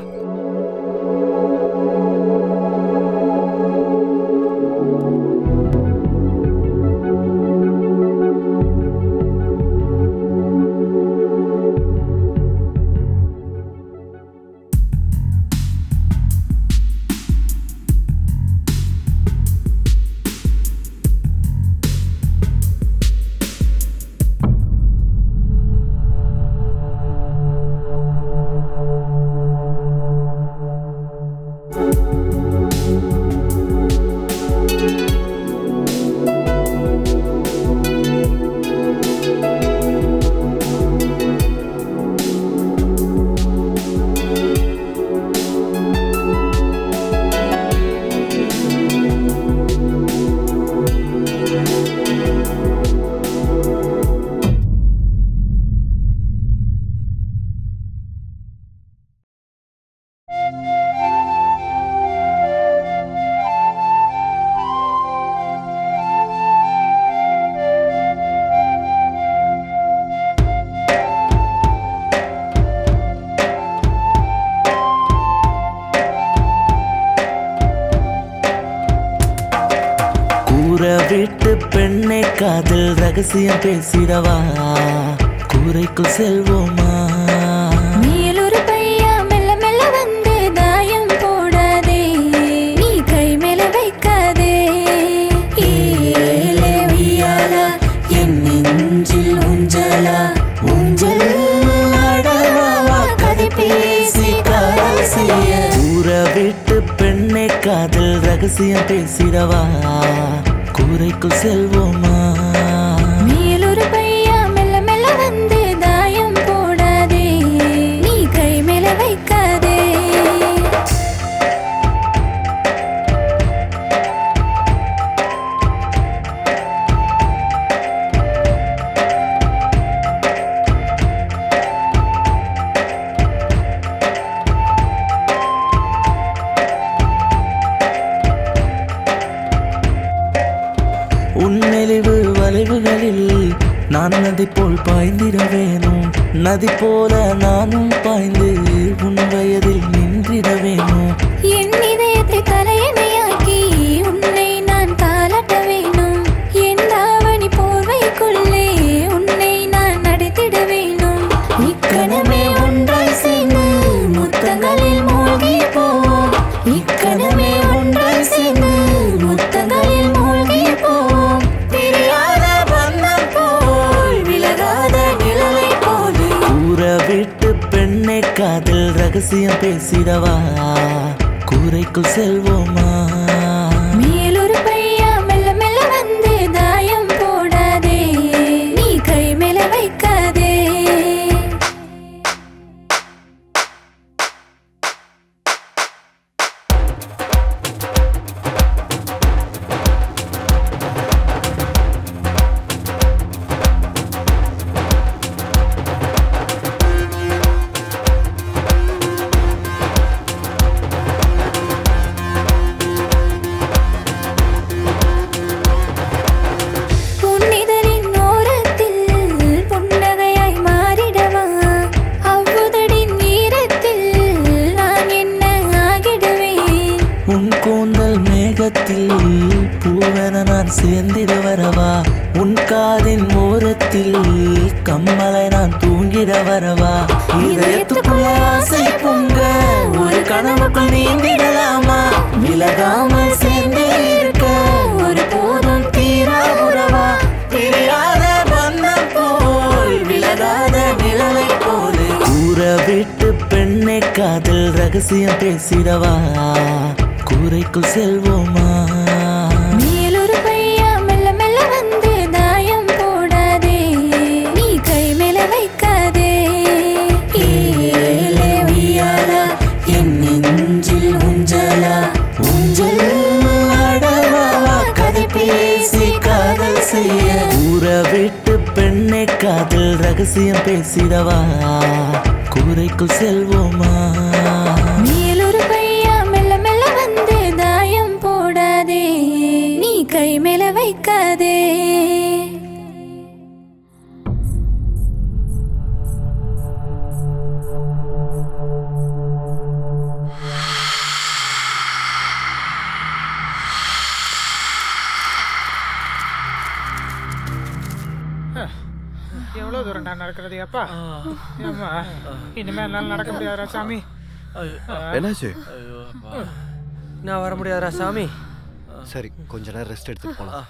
வீட்டு பெண்ணை காதல் ரகசியம் பேசிடவா, கூரைக்குள் செல்வோமா? மேலொரு பையா மெல்ல மெல்ல வந்து தாயம் போடாதே, நீ கை மேல வைக்காதே. ஏலே வியாலா என் நெஞ்சில் ஊஞ்சலா, ஊஞ்சல் ஆடவா கதை பேசி காதல் செய்ய. கூற வீட்டு பெண்ணை காதல் ரகசியம் பேசிடவா, கூரைக்குள் செல்வோமா? மேலொரு பையா மெல்ல மெல்ல வந்து தாயம் போடாதே, நீ கை மேல வைக்காதே. உன்னெளிவு வளைவுகளில் நான் நதி போல் பாய்ந்திட வேணும், நதி போல நானும் பாய்ந்து உன் வயதில் நின்றிட வேணும். என் இதயத்தை தலையணையாக்கி உன்னை நான் தாளாட்ட வேணும், என் தாவணி போர்வைக்குள்ளே உன்னை நான் நடத்திட வேணும். இக்கணமே ஒன்றாய் சேர்ந்து முத்தங்களில் மூழ்கி போவோம், இக்கணமே ஒன்றாய் சேர்ந்து முத்தங்களில் மூழ்கி போவோம். பிரியாத பந்தம் போல் விலகாத நிழலை போலே. கூற வீட்டு பெண்ணை காதல் ரகசியம் பேசிடவா, கூரைக்குள் செல்வோமா? மேலொரு பையா மெல்ல மெல்ல வந்து தாயம் போடாதே, நீ கை மேல வைக்காதே. மேகத்தில் பூவென நான் சேர்ந்திட வரவா உன் காதின் ஓரத்தில் கம்மலை நான் தூங்கிட வரவா இதயத்துக்குள்ள ஆசை பொங்க ஒரு கனவுக்குள் நீந்திடலாமா விலகாமல் சேர்ந்தே இருக்க ஒரு போதும் தீரா உறவா பிரியாத பந்தம் போல் விலகாத நிழலை போல கூற விட்டு பெண்ணை காதல் ரகசியம் பேசிடவா கூரைக்குள் செல்வோமா மேலொரு பையா மெல்ல மெல்ல வந்து தாயம் போடாதே நீ கை மேல வைக்காதே ஏலே உய்யாலா என் நெஞ்சில் ஊஞ்சலா ஊஞ்சல் ஆடவா கதை பேசி காதல் செய்ய ஊற விட்டு பெண்ணை காதல் ரகசியம் பேசிடவா கூரைக்குள் செல்வோமா மேலொரு பையா மெல்ல மெல்ல வந்து தாயம் போடாதே நீ கை மேல வைக்காதே எவ்வளவு தூரம் நான் நடக்கிறது அப்பா ஏம்மா இனிமே என்னால நடக்க முடியாதா சாமி என்னாச்சு நான் வர முடியாதா சாமி சரி கொஞ்ச நேரம் ரெஸ்ட் எடுத்துட்டு போலாம்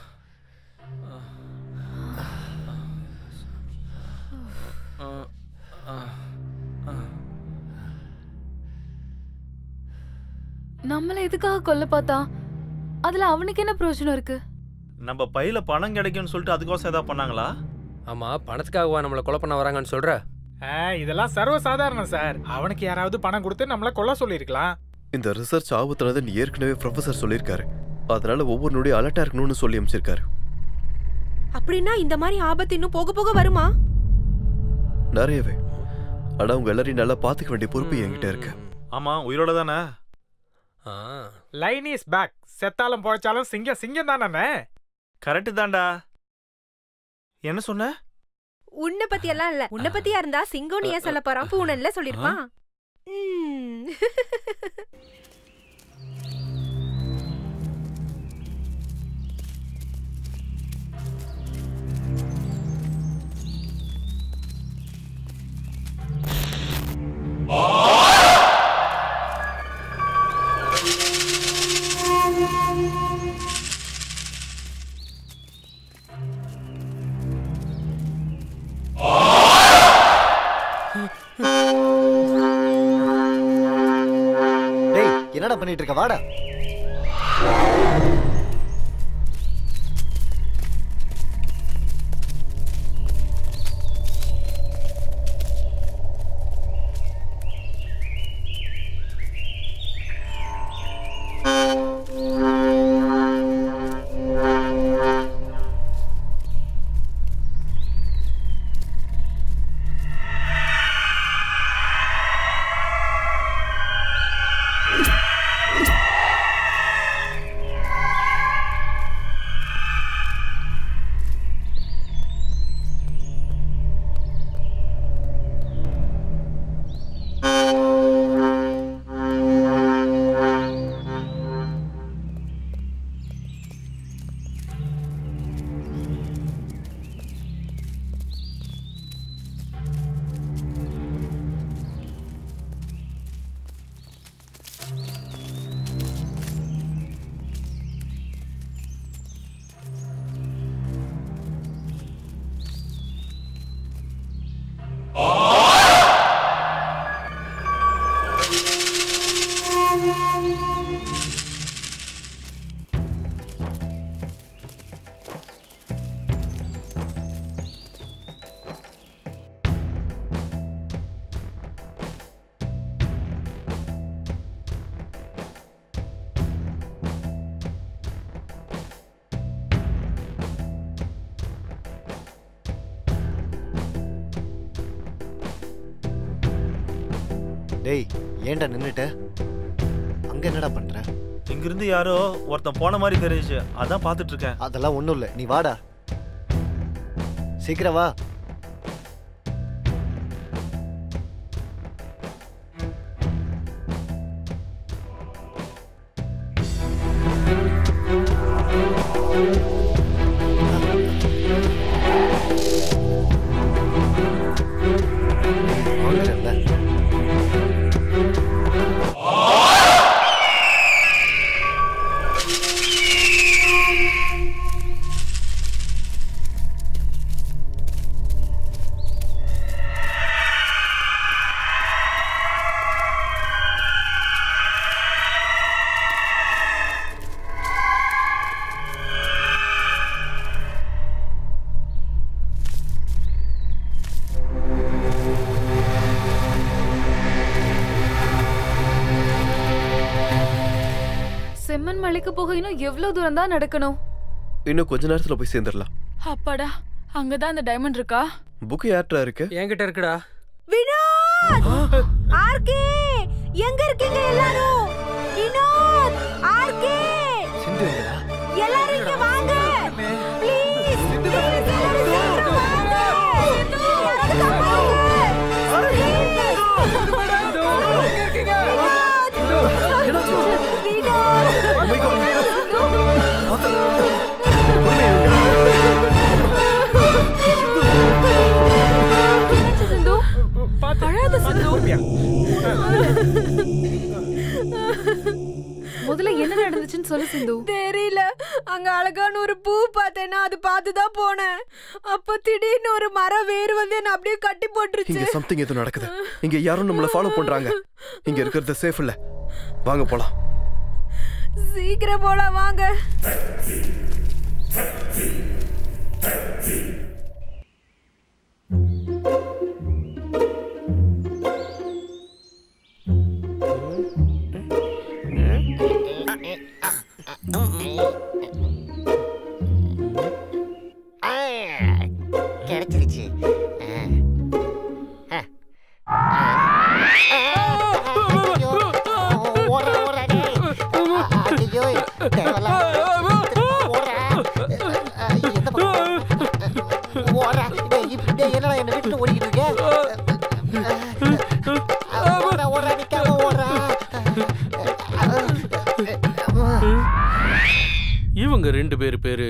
நம்மள எதுக்காக கொல்ல பார்த்தா அதுல அவனுக்கு என்ன பிரயோஜனம் இருக்கு நம்ம பையில பணம் கிடைக்கும்னு சொல்லிட்டு அதுக்கோசம் ஏதாவது பண்ணாங்களா? ஆமா பணத்துக்காகவா நம்மள கொலை பண்ண வராங்கன்னு சொல்ற? இதெல்லாம் சர்வ சாதாரணம் சார். அவனுக்கு யாராவது பணம் கொடுத்து நம்மள கொல்ல சொல்லிருக்கலாம். இந்த ரிசர்ச் ஆபத்தானதுன்னு ஏற்கனவே ப்ரொஃபசர் சொல்லியிருக்காரு. அதனால ஒவ்வொரு நொடியும் அலர்ட்டா இருக்கணும்னு சொல்லி அமைச்சிருக்காரு. அப்படின்னா இந்த மாதிரி ஆபத்து இன்னும் போக போக வருமா? நிறையவே. ஆனா உங்க எல்லாரையும் நல்லா பாத்துக்க வேண்டிய பொறுப்பு என்கிட்ட இருக்கு. ஆமா, உயிரோட தானே? Line is back. செத்தாலும் போச்சாலும் சிங்கம் சிங்கம் தானே. கரெக்ட் தான்டா. என்ன சொன்ன? உன்னை பத்தி எல்லாம் இல்ல. உன்னை பத்தியா இருந்தா சிங்கம்னு ஏன் சொல்ல போறான்? பூனன்ல சொல்லிருப்பான். என்னடா பண்ணிட்டு இருக்க? வாடா. டேய், ஏன்டா நின்னுட்ட? அங்க என்னடா பண்ற? இங்கிருந்து யாரோ ஒருத்தன் போன மாதிரி தெரிஞ்சுச்சு. அதான் பார்த்துட்டு இருக்கேன். அதெல்லாம் ஒண்ணும் இல்ல. நீ வாடா. சீக்கிரம் வா. வீட்டுக்கு போக இன்னும் எவ்வளவு தூரம் தான் நடக்கணும்? இன்னும் கொஞ்ச நேரத்துல போய் சேர்ந்துடலாம். அப்பாடா, அங்கதான் அந்த டைமண்ட் இருக்கா? புக் யார்ட்டா இருக்கு? என்கிட்ட இருக்குடா. வினோத், ஆர்கே, எங்க இருக்கீங்க எல்லாரும்? வினோத், ஆர்கே, சிந்து எங்கடா? எல்லாரும் இங்க வாங்க. ப்ளீஸ், ப்ளீஸ் எல்லாரும் சீக்கிரம் வாங்க. முதல்ல என்ன நடந்துச்சுன்னு சொல்லு சிந்து. தெரியல, அங்க அழகான ஒரு பூ பார்த்தேன்னா அது பார்த்துதான் போனேன். அப்ப திடீர்னு ஒரு மரம் வேறு வந்து என்ன அப்படியே கட்டி போட்டுருச்சு. இங்க சம்திங் ஏதோ நடக்குது. இங்க யாரும் நம்மள ஃபாலோ பண்றாங்க. இங்க இருக்கிறது சேஃப் இல்ல. வாங்க போலாம். சீக்கிரம் போலாம் வாங்க. கிடைச்சிருச்சு. என்னடா என்ன வீட்டுல ஓடிக்கிட்டு இருக்க? இவங்க 2 பேரு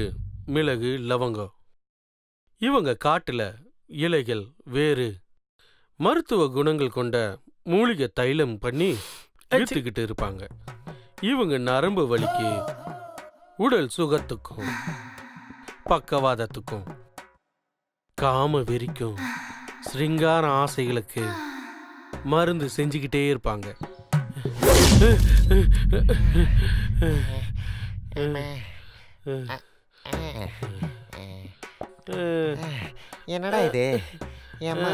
மிளகு லவங்கம். இவங்க காட்டுல இலைகள் வேறு மருத்துவ குணங்கள் கொண்ட மூலிகை தைலம் பண்ணி எடுத்துக்கிட்டு இருப்பாங்க. இவங்க நரம்பு வலிக்கு, உடல் சுகத்துக்கும், பக்கவாதத்துக்கும், காம வெறிக்கும், சிருங்கார ஆசைகளுக்கு மருந்து செஞ்சுக்கிட்டே இருப்பாங்க. என்னடா இது? ஏம்மா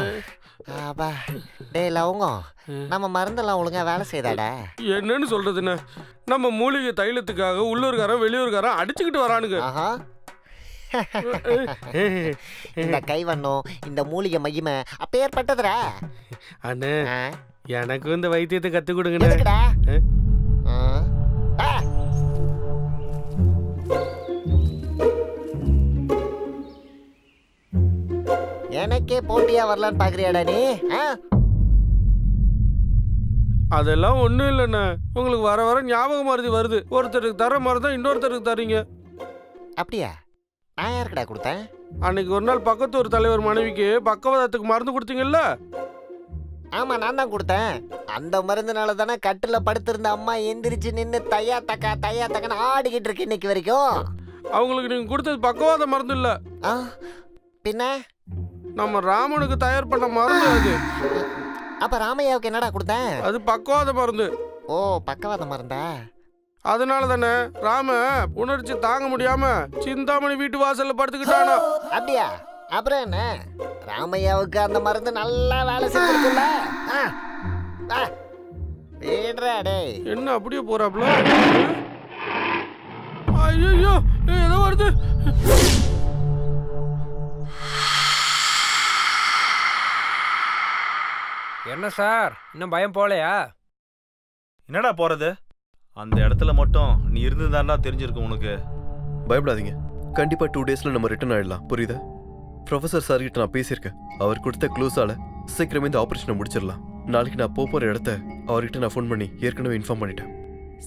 அப்பா, டேய் லவங்கம், நம்ம மருந்தெல்லாம் ஒழுங்கா வேலை செய்தாடா? என்னன்னு சொல்றதுன்னு, நம்ம மூலிகை தைலத்துக்காக உள்ளூர்காரன் வெளியூர்காரன் அடிச்சுக்கிட்டு வரானுங்க. இந்த கைவண்ணம், இந்த மூலிகை மகிமை அப்பேற்பட்டதுடா. அண்ணே, எனக்கு இந்த வைத்தியத்தை கத்து கொடுங்க. எனக்கே போட்டியா வரலான்னு பாக்குறியாடா நீ? அதெல்லாம் ஒண்ணும் இல்லைண்ணா, உங்களுக்கு வர வர ஞாபக மருதி வருது. ஒருத்தருக்கு தர மாதிரி தான் இன்னொருத்தருக்கு தரீங்க. அப்படியா? நான் யாருக்கடா கொடுத்தேன்? அன்னைக்கு ஒரு நாள் பக்கத்து ஒரு தலைவர் மனைவிக்கு பக்கவாதத்துக்கு மருந்து கொடுத்தீங்கல்ல? ஆமா, நான் தான் கொடுத்தேன். அந்த மருந்துனால தானே கட்டுல படுத்திருந்த அம்மா எந்திரிச்சு நின்று தையா தக்கன்னு ஆடிக்கிட்டு இருக்கு இன்னைக்கு வரைக்கும். அவங்களுக்கு நீங்க கொடுத்தது பக்கவாத மருந்து இல்ல, பின்ன நம்ம ராமனுக்கு தயார் பண்ண மருந்து அது. அப்ப ராமையாவுக்கு என்னடா கொடுத்தேன்? அது பக்கவாத மருந்து. ஓ, பக்கவாத மருந்தா? அதனால தானே ராம உணர்ச்சி தாங்க முடியாம சிந்தாமணி வீட்டு வாசல்ல படுத்துக்கிட்டானோ. அப்படியா? அப்புறம் என்ன, ராமையாவுக்கு அந்த மருந்து நல்லா வேலை செஞ்சிருக்குல்ல? என்ன அப்படியே போறாப்ல? ஐயோ, ஏதோ வருது. என்ன சார், இன்னும் பயம் போலையா? என்னடா போறது? அந்த இடத்துல மட்டும் நீ இருந்துதான்டா தெரிஞ்சிருக்கும் உனக்கு. பயப்படாதீங்க, கண்டிப்பா 2 டேஸ்ல நம்ம ரிட்டர்ன் ஆயிடலாம். புரியுதா? ப்ரொஃபசர் சார் கிட்ட நான் பேசியிருக்கேன். அவர் கொடுத்த க்ளூஸால சீக்கிரமே இந்த ஆபரேஷனை முடிச்சிடலாம். நாளைக்கு நான் போற இடத்த அவர்கிட்ட நான் ஃபோன் பண்ணி ஏற்கனவே இன்ஃபார்ம் பண்ணிட்டேன்.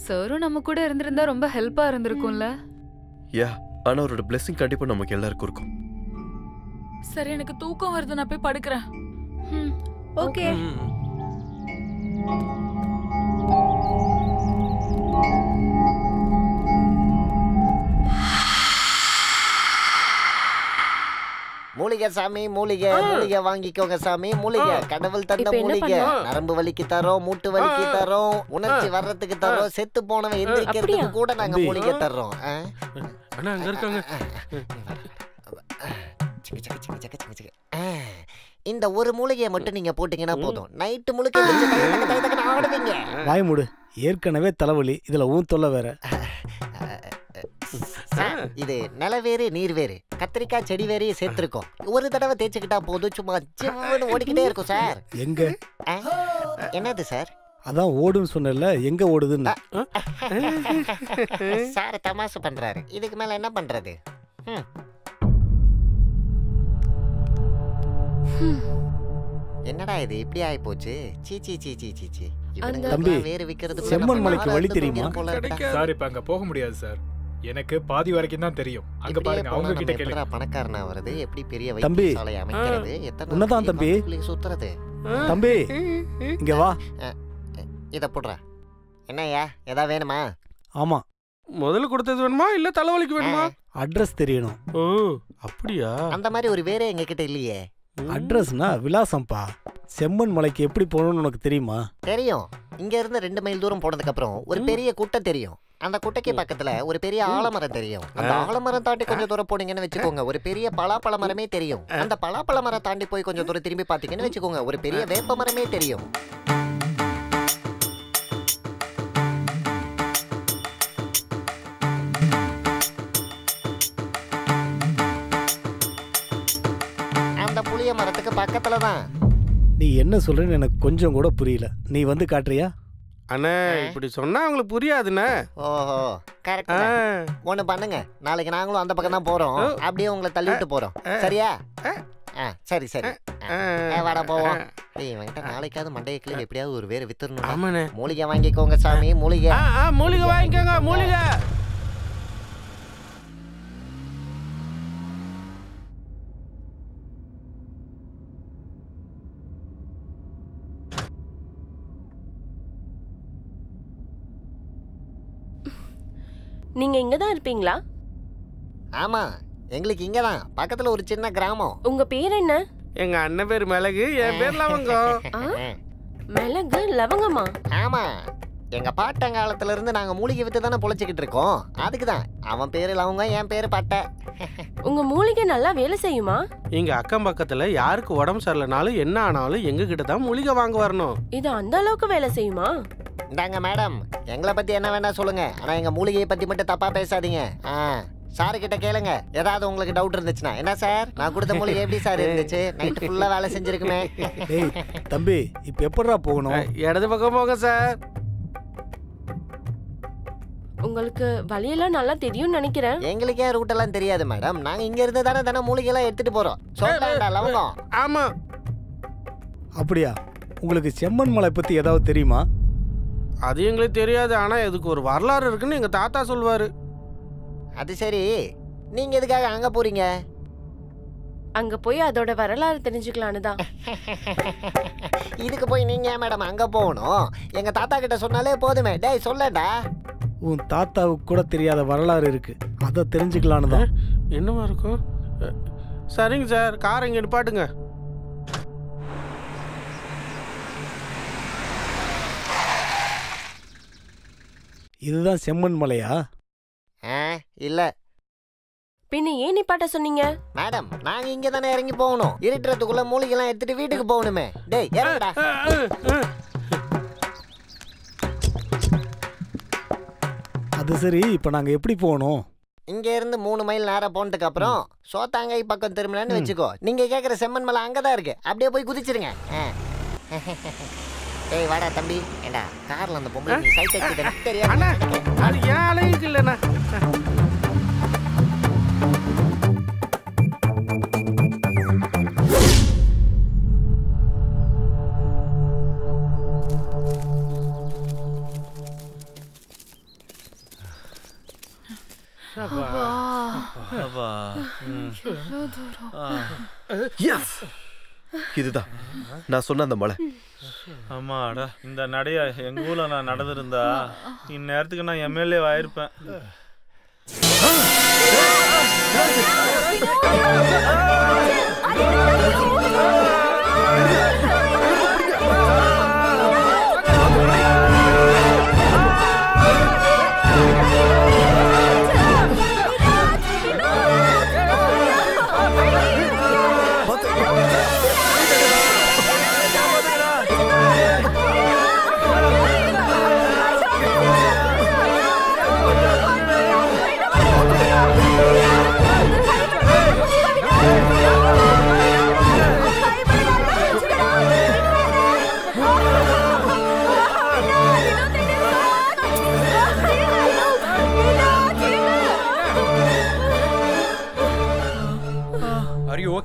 சாரும் நம்ம கூட இருந்திருந்தா ரொம்ப ஹெல்ப்பா இருந்திருக்கும்ல. யா, ஆனா அவரோட பிளெஸிங் கண்டிப்பா நமக்கு எல்லாருக்கும் இருக்கும். சரி, எனக்கு தூக்கம் வருது, நான் போய் படுக்கிறேன். ஓகே. மூலிகை சாமி, மூலிகை வாங்கிக்கோங்க சாமி. மூலிகை கடவுள் தந்த மூலிகை. நரம்பு வலிக்கு தரோம், மூட்டு வலிக்கு தரோம், உணர்ச்சி வர்றதுக்கு தரோம், செத்து போனவன் எந்திரிக்கிறதுக்கு கூட நாங்க மூலிகை தர்றோம். இந்த ஒரு மூலிகையை மட்டும் நீங்க போட்டீங்கன்னா போதும், நைட்டு முழுக்க ஆடுவீங்க. வாய் மூடு, ஏற்கனவே தலைவலி, இதுல ஊன் தொல்லை வேற. சார், இது நிலவேறு நீர்வேறு கத்திரிக்காய் செடி வேறையும் சேர்த்திருக்கோம். ஒரு தடவை தேய்ச்சிக்கிட்டா போதும், சும்மா ஜிம்முன்னு ஓடிக்கிட்டே இருக்கும் சார். எங்க என்னது சார்? அதான் ஓடுன்னு சொன்னல, எங்க ஓடுதுன்னு. சார் தமாசு பண்றாரு. இதுக்கு மேல என்ன பண்றது? என்னடா இது இப்படி ஆயி போச்சு? சீ சீ சீ சீ சீ சீ. தம்பி, செம்மன் மலைக்கு வழி தெரியுமா? சார் இப்ப அங்க போக முடியாது சார். எனக்கு பாதி வரைக்கும் தான் தெரியும். அங்க பாருங்க, அவங்க கிட்ட கேளுங்க. பணக்காரனா வரது எப்படி பெரிய தம்பி, வைத்தியசாலை அமைக்கிறது, உன்னதான் தம்பி. சுத்துறது. தம்பி இங்க வா. இத போடுறா. என்னய்யா, ஏதா வேணுமா? ஆமா. முதல்ல கொடுத்தது வேணுமா இல்ல தலைவலிக்கு வேணுமா? அட்ரஸ் தெரியணும். ஓ அப்படியா? அந்த மாதிரி ஒரு வேற எங்க கிட்ட இல்லையே. அட்ரஸ்னா விலாசம்பா. செம்மன் மலைக்கு எப்படி போகணும்னு உனக்கு தெரியுமா? தெரியும். இங்க இருந்து 2 மைல் தூரம் போனதுக்கு அப்புறம் ஒரு பெரிய குட்டை தெரியும். அந்த குட்டைக்கு பக்கத்துல ஒரு பெரிய ஆலமரம் தெரியும். அந்த ஆலமரம் தாண்டி கொஞ்சம் தூரம் போனீங்கன்னு வச்சுக்கோங்க, ஒரு பெரிய பலாப்பழ மரமே தெரியும். அந்த பலாப்பழ மரம் தாண்டி போய் கொஞ்சம் தூரம் திரும்பி பாத்தீங்கன்னு வச்சுக்கோங்க, ஒரு பெரிய வேப்ப மரமே தெரியும். அந்த புளிய மரத்துக்கு பக்கத்துல தான். நீ என்ன சொல்றேன்னு எனக்கு கொஞ்சம் கூட புரியல. நீ வந்து காட்டுறியா? அண்ணே, இப்படி சொன்னா அவங்களுக்கு புரியாதுண்ணே. ஓஹோ, கரெக்ட். ஒண்ணு பண்ணுங்க, நாளைக்கு நாங்களும் அந்த பக்கம் தான் போறோம். அப்படியே உங்களை தள்ளிட்டு போறோம். சரியா? சரி சரி. வாடா போவோம். இவன்கிட்ட நாளைக்காவது மண்டைய கிளி எப்படியாவது ஒரு வேற வித்துறணும். மூலிகை வாங்கிக்கோங்க சாமி, மூலிகை. மூலிகை வாங்கிக்கோங்க, மூலிகை. நீங்க இங்க தான் இருப்பீங்களா? ஆமா, எங்களுக்கு இங்க தான் பக்கத்துல ஒரு சின்ன கிராமம். உங்க பேர் என்ன? எங்க அண்ணன் பேர் மிளகு, என் பேர் லவங்கம். மிளகு லவங்கமா? ஆமா, எங்க பாட்டங்காலத்துல இருந்து நாங்க மூலிகை வித்து தானே பொழைச்சிக்கிட்டு இருக்கோம். அதுக்குதான் அவன் பேரு லவங்கம், என் பேரு பட்டை. உங்க மூலிகை நல்லா வேலை செய்யுமா? இங்க அக்கம் பக்கத்துல யாருக்கு உடம்பு சரியில்லைனாலும் என்ன ஆனாலும் எங்க கிட்ட தான் மூலிகை வாங்க வரணும். இது அந்த அளவுக்கு வேலை செய்யுமா? இந்தாங்க மேடம், எங்களை பத்தி என்ன வேணா சொல்லுங்க, ஆனா எங்க மூலிகையை பத்தி மட்டும் தப்பா பேசாதீங்க. சாரு கிட்ட கேளுங்க, ஏதாவது உங்களுக்கு டவுட் இருந்துச்சுன்னா. என்ன சார், நான் கொடுத்த மூலிகை எப்படி சார் இருந்துச்சு? நைட் ஃபுல்லா வேலை செஞ்சிருக்குமே. தம்பி, இப்ப எப்படிடா போகணும்? இடது பக்கம் போங்க சார். உங்களுக்கு வழியெல்லாம் நல்லா தெரியும்னு நினைக்கிறேன். எங்களுக்கே ரூட் எல்லாம் தெரியாது மேடம். நாங்க இங்க இருந்து தானே மூலிகை எல்லாம் எடுத்துட்டு போறோம். சொல்லுடா லவங்கம். ஆமா. அப்படியா? உங்களுக்கு செம்மன் மலை பத்தி ஏதாவது தெரியுமா? அது எங்களுக்கு தெரியாது, ஆனா இதுக்கு ஒரு வரலாறு இருக்குன்னு எங்க தாத்தா சொல்வாரு. அது சரி, நீங்க எதுக்காக அங்க போறீங்க? அங்க போய் அதோட வரலாறு தெரிஞ்சுக்கலான்னு தான். இதுக்கு போய் நீங்க மேடம் அங்க போகணும்? எங்க தாத்தா கிட்ட சொன்னாலே போதுமே. டேய் சொல்லடா. உன் தாத்தாவுக்கு கூட தெரியாத வரலாறு இருக்கு, அதை தெரிஞ்சுக்கலான்னு தான். என்னவா இருக்கும்? சரிங்க சார், காரை இங்க நிப்பாட்டுங்க. இதுதான் செம்மன் மலையா? இல்ல. பின்ன ஏன் நிப்பாட்ட சொன்னீங்க? மேடம், நாங்க இங்க தானே இறங்கி போகணும். இருட்டுறதுக்குள்ள மூலிகை எல்லாம் எடுத்துட்டு வீட்டுக்கு போகணுமே. டேய் இறங்குடா. அது சரி, இப்ப நாங்க எப்படி போகணும்? இங்க இருந்து 3 மைல் நேரம் போனதுக்கு அப்புறம் சோத்தாங்கை பக்கம் திரும்பினு வச்சுக்கோ. நீங்க கேக்குற செம்மன் மலை அங்கதான் இருக்கு. அப்படியே போய் குதிச்சிருங்க. ஏய் வாடா தம்பி. ஏண்டா கார்ல அந்த பொம்பளை நீ சைட் அடிக்குது தெரியாது. அண்ணா, அது ஏன் அழகுக்கு இல்லண்ணா. இதுதான் நான் சொன்ன அந்த மலை. ஆமாடா, இந்த நடைய எங்க ஊர்ல நான் நடந்திருந்தா இந்நேரத்துக்கு நான் எம்எல்ஏ ஆயிருப்பேன்.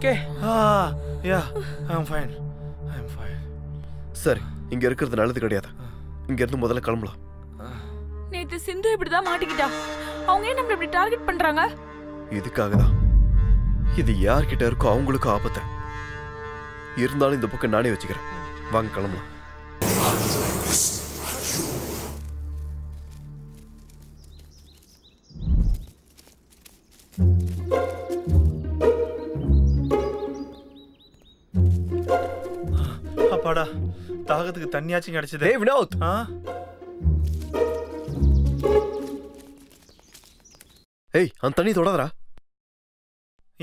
Okay? Yeah I am fine. சரி, இங்க இருக்கிறது நல்லது கிடையாது. இங்க இருந்து முதல்ல கிளம்பலாம். நேத்து சிந்து இப்படிதான் மாட்டிக்கிட்டா. அவங்க ஏன் நம்மள இப்படி டார்கெட் பண்றாங்க? இதுக்காக தான். இது யார்கிட்ட இருக்கோ அவங்களுக்கு ஆபத்து. இருந்தாலும் இந்த புக்கை நானே வச்சுக்கிறேன். வாங்க கிளம்பலாம். அப்பாடா, தாகத்துக்கு தண்ணியாச்சும் கிடைச்சது. டேய் வினோத், ஏய் அந்த தண்ணி தொடாதடா.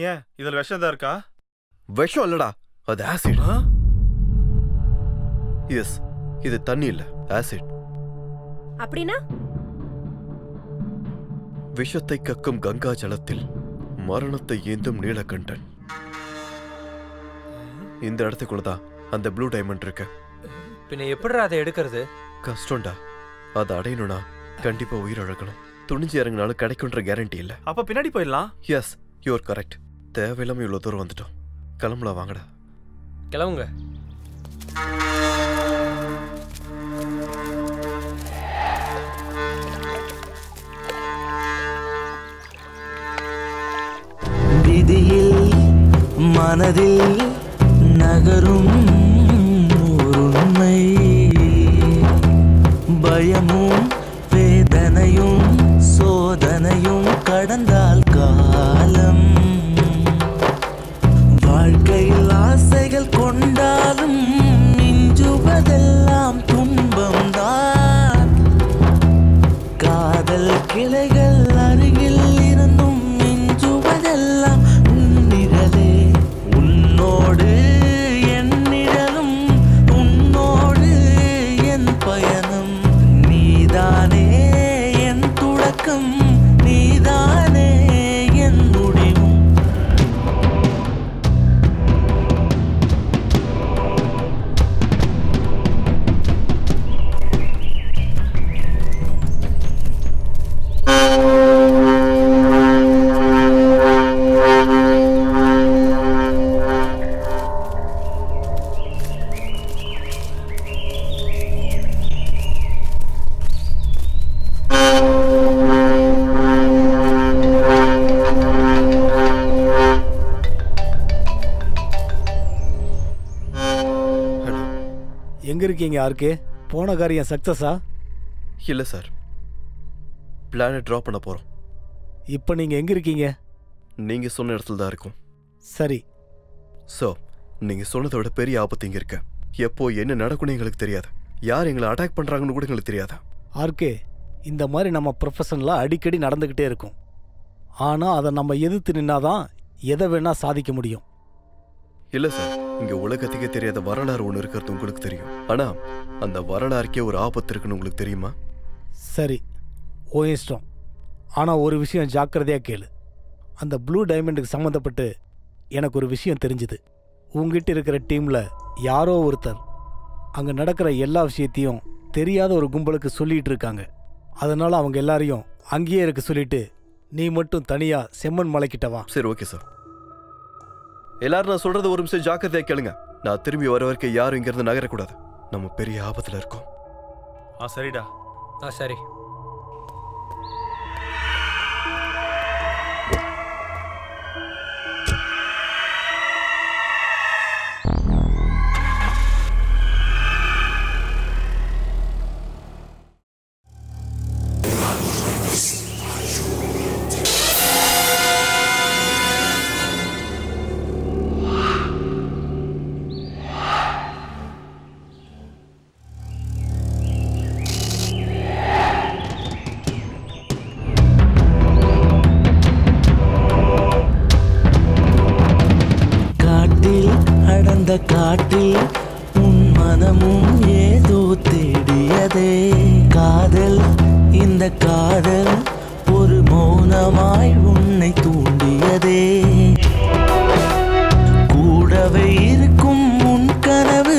ஏன் இதுல விஷம் தான் இருக்கா? விஷம் இல்லடா, அது ஆசிட். எஸ், இது தண்ணி இல்ல, ஆசிட். அப்படினா விஷத்தை கக்கும் கங்கா ஜலத்தில் மரணத்தை ஏந்தும் நீலகண்டன். இந்த இடத்துக்குள்ளதான் அந்த ப்ளூ டைமண்ட் இருக்கு. பின்ன எப்படிடா அதை எடுக்கிறது? கஷ்டம்டா. அதை அடையணும்னா கண்டிப்பா உயிரிழக்கணும். துணிஞ்சு இறங்கினாலும் கிடைக்குன்ற கேரண்டி இல்ல. அப்ப பின்னாடி போயிடலாம். Yes, you're correct. தேவையில்லாம இவ்வளவு தூரம் வந்துட்டோம். கிளம்பலாம் வாங்கடா. கிளம்புங்க. விதியில் மனதில் நகரும் உண்மை, பயமும் வேதனையும் சோதனையும் கடந்தால் காலம், வாழ்க்கையில் ஆசைகள் கொண்டாலும் மிஞ்சுவதெல்லாம் துன்பம்தான், காதல் கிளைகள் அருகில் இருந்தும் மிஞ்சுவதெல்லாம் உன்னிடலே, உன்னோடு என் நிழலும் உன்னோடு என் பயணம், நீதானே என் தொடக்கம் நீதானே என் முடிவும். எங்க இருக்கீங்க ஆர்கே? போன காரியம் சக்சஸா? இல்ல சார், பிளானை டிராப் பண்ண போறோம். இப்போ நீங்க எங்க இருக்கீங்க? நீங்க சொன்ன இடத்துல தான் இருக்கும். சரி. சோ நீங்க சொன்னதை விட பெரிய ஆபத்து இங்க இருக்கு. எப்போ என்ன நடக்கும்னு எங்களுக்கு தெரியாது. யார் எங்களை அட்டாக் பண்றாங்கன்னு கூட எங்களுக்கு தெரியாது. ஆர்கே, இந்த மாதிரி நம்ம ப்ரொஃபஷனில் அடிக்கடி நடந்துக்கிட்டே இருக்கும். ஆனால் அதை நம்ம எதிர்த்து நின்னாதான் எதை வேணா சாதிக்க முடியும். இல்ல சார், இங்க உலகத்துக்கே தெரியாத வரலாறு ஒன்று இருக்கிறது உங்களுக்கு தெரியும். ஆனா அந்த வரலாறுக்கே ஒரு ஆபத்து இருக்குன்னு உங்களுக்கு தெரியுமா? சரி, ஓ இஷ்டம். ஆனால் ஒரு விஷயம் ஜாக்கிரதையாக கேளு. அந்த ப்ளூ டைமண்டுக்கு சம்மந்தப்பட்டு எனக்கு ஒரு விஷயம் தெரிஞ்சுது. உங்ககிட்ட இருக்கிற டீமில் யாரோ ஒருத்தர் அங்கே நடக்கிற எல்லா விஷயத்தையும் தெரியாத ஒரு கும்பலுக்கு சொல்லிகிட்டு இருக்காங்க. அதனால் அவங்க எல்லாரையும் அங்கேயே இருக்க சொல்லிட்டு நீ மட்டும் தனியாக செம்மன் மலைக்கிட்ட வா. சரி, ஓகே சார். எல்லாரும் நான் சொல்றது ஒரு நிமிஷம் ஜாக்கிரதையா கேளுங்க. நான் திரும்பி வர வரைக்கும் யாரும் இங்கிருந்து நகரக்கூடாது. நம்ம பெரிய ஆபத்துல இருக்கோம். சரிடா. சரி. காட்டில் உன் மனமும் ஏதோ தேடியதே. காதல், இந்த காதல் ஒரு மௌனமாய் உன்னை தூண்டியதே. கூடவே இருக்கும் உன் கனவு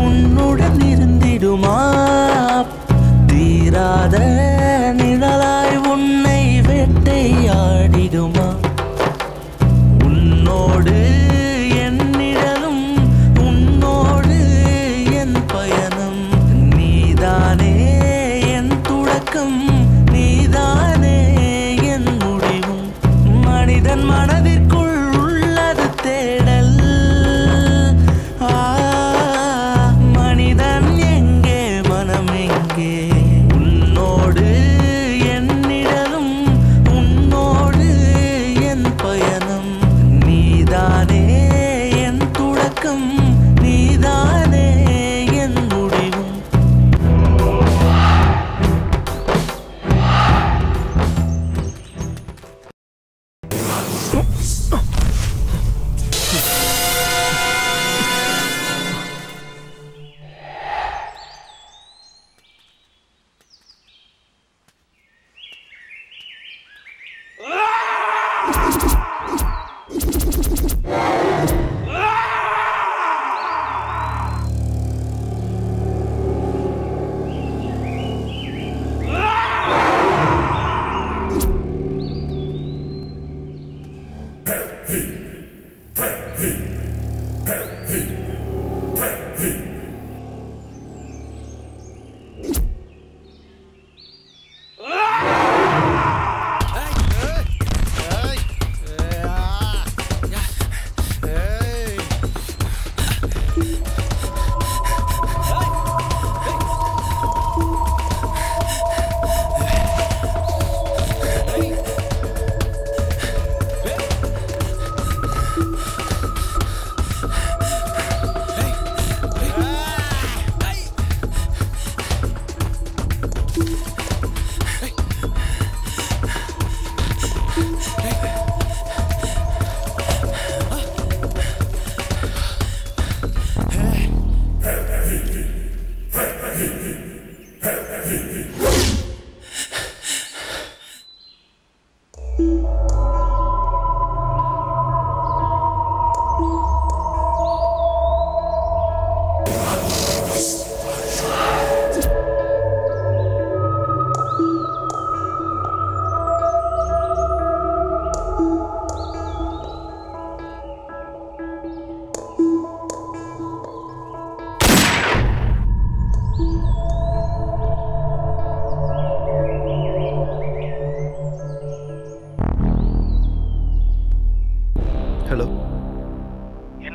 உன்னுடன் இருந்திடுமா? தீராத நிழலாய் உன்னை வேட்டையாடிடுமா? உன்னோடு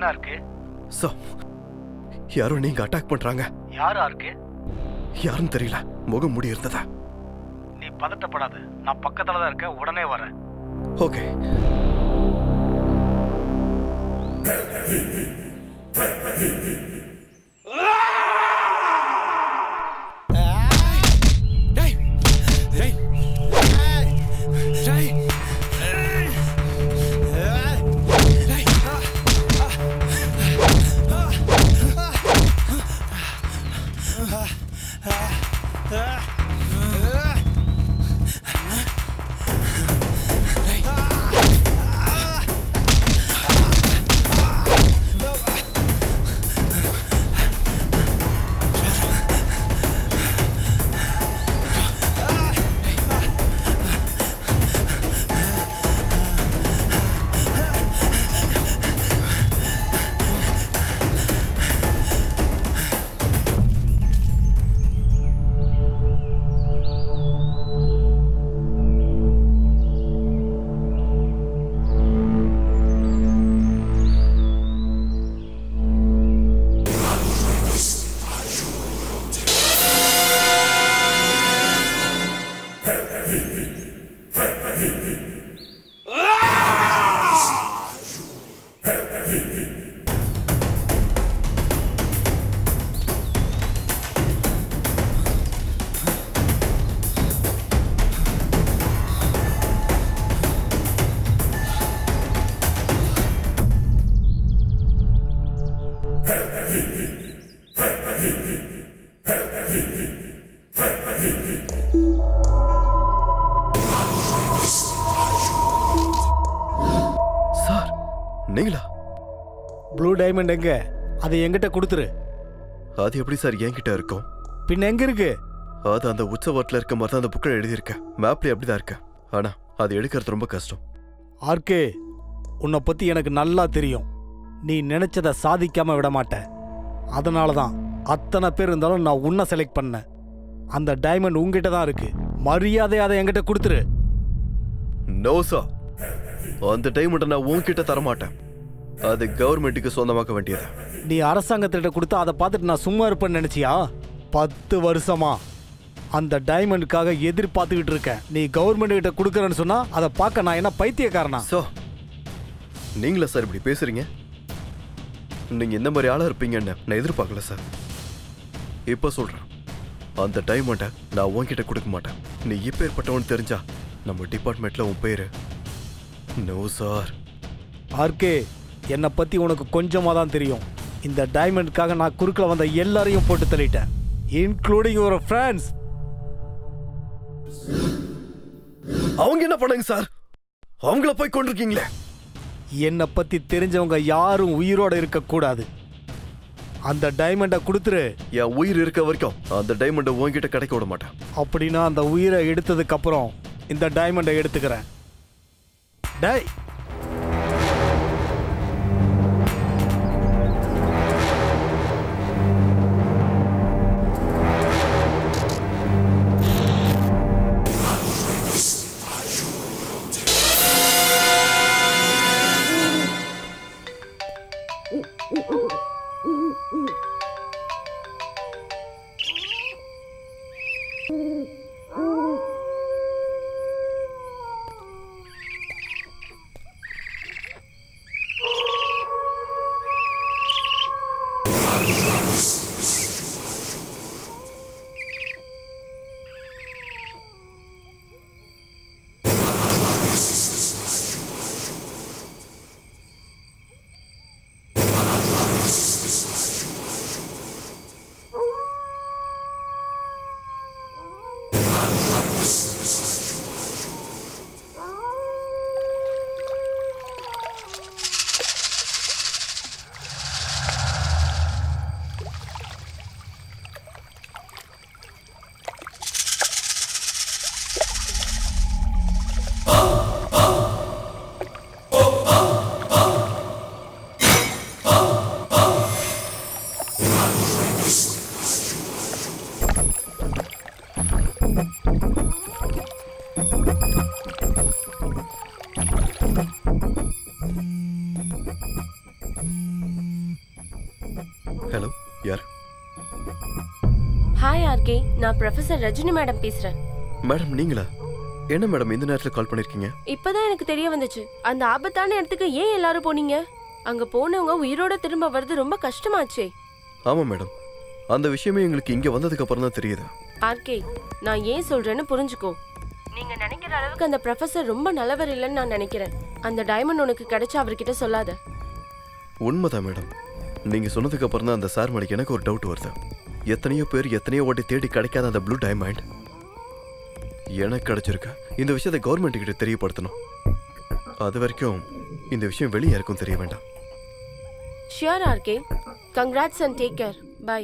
என்ன இருக்கு? சோ யாரோ நீங்க அட்டாக் பண்றாங்க. யாரா இருக்கு? யாருன்னு தெரியல. முகம் மூடி இருந்ததா. நீ பதட்டப்படாத, நான் பக்கத்துல தான் இருக்கேன், உடனே வரேன். ஓகே. நீங்களா? ப்ளூ டைமண்ட் எங்க? அதை என்கிட்ட கொடுத்துரு. அது எப்படி சார் என்கிட்ட இருக்கும்? பின்ன எங்க இருக்கு? அது அந்த உச்சவட்டில் இருக்க மாதிரி தான் அந்த புக்கில் எழுதியிருக்கேன். மேப்லேயே அப்படிதான் இருக்கு. ஆனா அது எடுக்கிறது ரொம்ப கஷ்டம். ஆர்கே, உன்னை பத்தி எனக்கு நல்லா தெரியும். நீ நினைச்சதை சாதிக்காம விட மாட்ட. அதனால தான் அத்தனை பேர் இருந்தாலும் நான் உன்னை செலக்ட் பண்ணேன். அந்த டைமண்ட் உங்ககிட்ட தான் இருக்கு. மரியாதை அதை என்கிட்ட கொடுத்துரு. நோ சார், அந்த டைமண்டை நான் உன்கிட்ட தரமாட்டேன். அது கவர்மெண்ட்டுக்கு சொந்தமாக்க வேண்டியது. நீ அரசாங்கத்திட்ட கொடுத்தா அதை பார்த்துட்டு நான் சும்மா இருப்பேன்னு நினைச்சியா? 10 வருஷமா அந்த டைமண்டுக்காக எதிர்பார்த்துக்கிட்டு இருக்கேன். நீ கவர்மெண்ட் கிட்ட கொடுக்கறன்னு சொன்னா அதை பார்க்க நான் என்ன பைத்தியக்காரனா? நீங்களா சார் இப்படி பேசுறீங்க? நீங்க இந்த மாதிரி ஆளா இருப்பீங்கன்னு நான் எதிர்பார்க்கல சார். இப்ப சொல்றேன், அந்த டைமண்டை நான் உன்கிட்ட கொடுக்க மாட்டேன். நீ இப்ப ஏற்பட்டவன் தெரிஞ்சா நம்ம டிபார்ட்மெண்ட்ல உன் பேரு நோ சார். ஆர்கே, என்னை பத்தி உனக்கு கொஞ்சமா தான் தெரியும். இந்த டைமண்ட்காக நான் குறுக்கல வந்த எல்லாரையும் போட்டு தள்ளிட்டேன், இன்க்ளூடிங் யுவர் ஃப்ரெண்ட்ஸ். அவங்க என்ன பண்ணாங்க சார்? அவங்கள போய் கொண்டிருக்கீங்களே. என்னை பத்தி தெரிஞ்சவங்க யாரும் உயிரோட இருக்க கூடாது. அந்த டைமண்டை கொடுத்துரு. என் உயிர் இருக்க வரைக்கும் அந்த டைமண்டை உன்கிட்ட கிடைக்க விட மாட்டேன். அப்படின்னா அந்த உயிரை எடுத்ததுக்கு அப்புறம் இந்த டைமண்டை எடுத்துக்கிறேன். டை ஆர்கே, நான் ப்ரொஃபசர் ரஜினி மேடம் பேசுறேன். மேடம் நீங்களா? என்ன மேடம் இந்த நேரத்துல கால் பண்ணிருக்கீங்க? இப்பதான் எனக்கு தெரிய வந்துச்சு. அந்த ஆபத்தான இடத்துக்கு ஏன் எல்லாரும் போனீங்க? அங்க போனவங்க உயிரோட திரும்ப வர்றது ரொம்ப கஷ்டமாச்சே. ஆமா மேடம், அந்த விஷயமே எங்களுக்கு இங்க வந்ததுக்கு அப்புறம் தான் தெரியுது. ஆர்கே, நான் ஏன் சொல்றேன்னு புரிஞ்சுக்கோ. நீங்க நினைக்கிற அளவுக்கு அந்த ப்ரொஃபசர் ரொம்ப நல்லவர் இல்லைன்னு நான் நினைக்கிறேன். அந்த டைமண்ட் உனக்கு கிடைச்சா அவர்கிட்ட சொல்லாத. உண்மைதான் மேடம், நீங்க சொன்னதுக்கு அப்புறம் தான் அந்த சார் மேலே எனக்கு ஒரு டவுட் வருது. எத்தனையோ பேர் எத்தனையோ வாட்டி தேடி கிடைக்காத அந்த ப்ளூ டைமண்ட் எனக்கு கிடைச்சிருக்கு. இந்த விஷயத்தை கவர்மெண்ட் கிட்ட தெரியப்படுத்தணும். அது வரைக்கும் இந்த விஷயம் வெளியே யாருக்கும் தெரிய வேண்டாம். Sure RK. Congrats and take care. Bye.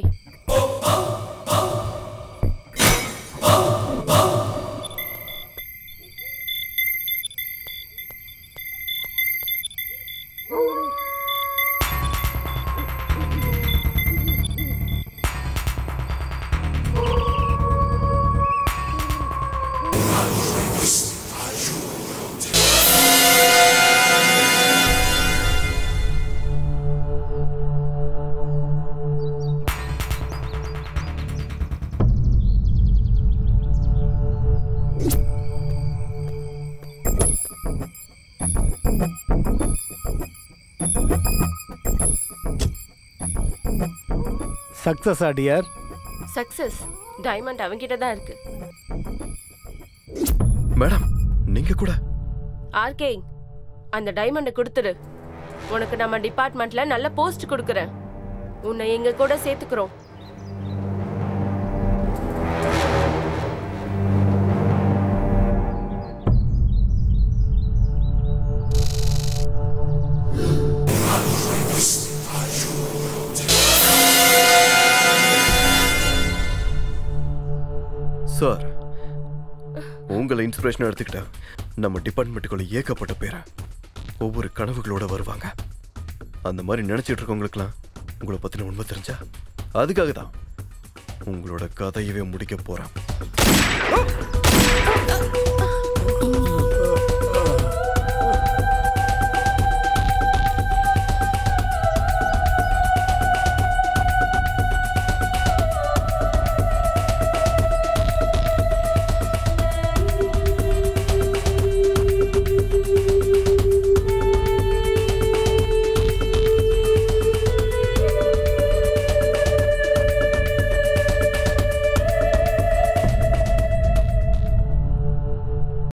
Success dear. Success. Diamond அவங்கிட்ட தான் இருக்கு. மேடம் நீங்க கூட ஆர்கே, அந்த டைமண்டை கொடுத்துடு. உனக்கு நம்ம டிபார்ட்மெண்ட்ல நல்ல போஸ்ட் கொடுக்கறேன். உன்னை எங்க கூட சேர்த்துக்கிறோம். சார், உங்களை இன்ஸ்பிரேஷன் எடுத்துக்கிட்டா நம்ம டிபார்ட்மெண்ட்டுக்குள்ள ஏகப்பட்ட பேரை ஒவ்வொரு கனவுகளோட வருவாங்க. அந்த மாதிரி நினைச்சிட்டு இருக்கவங்களுக்குலாம் உங்களை பத்தின உண்மை தெரிஞ்சா அதுக்காக தான் உங்களோட கதையவே முடிக்க போறேன்.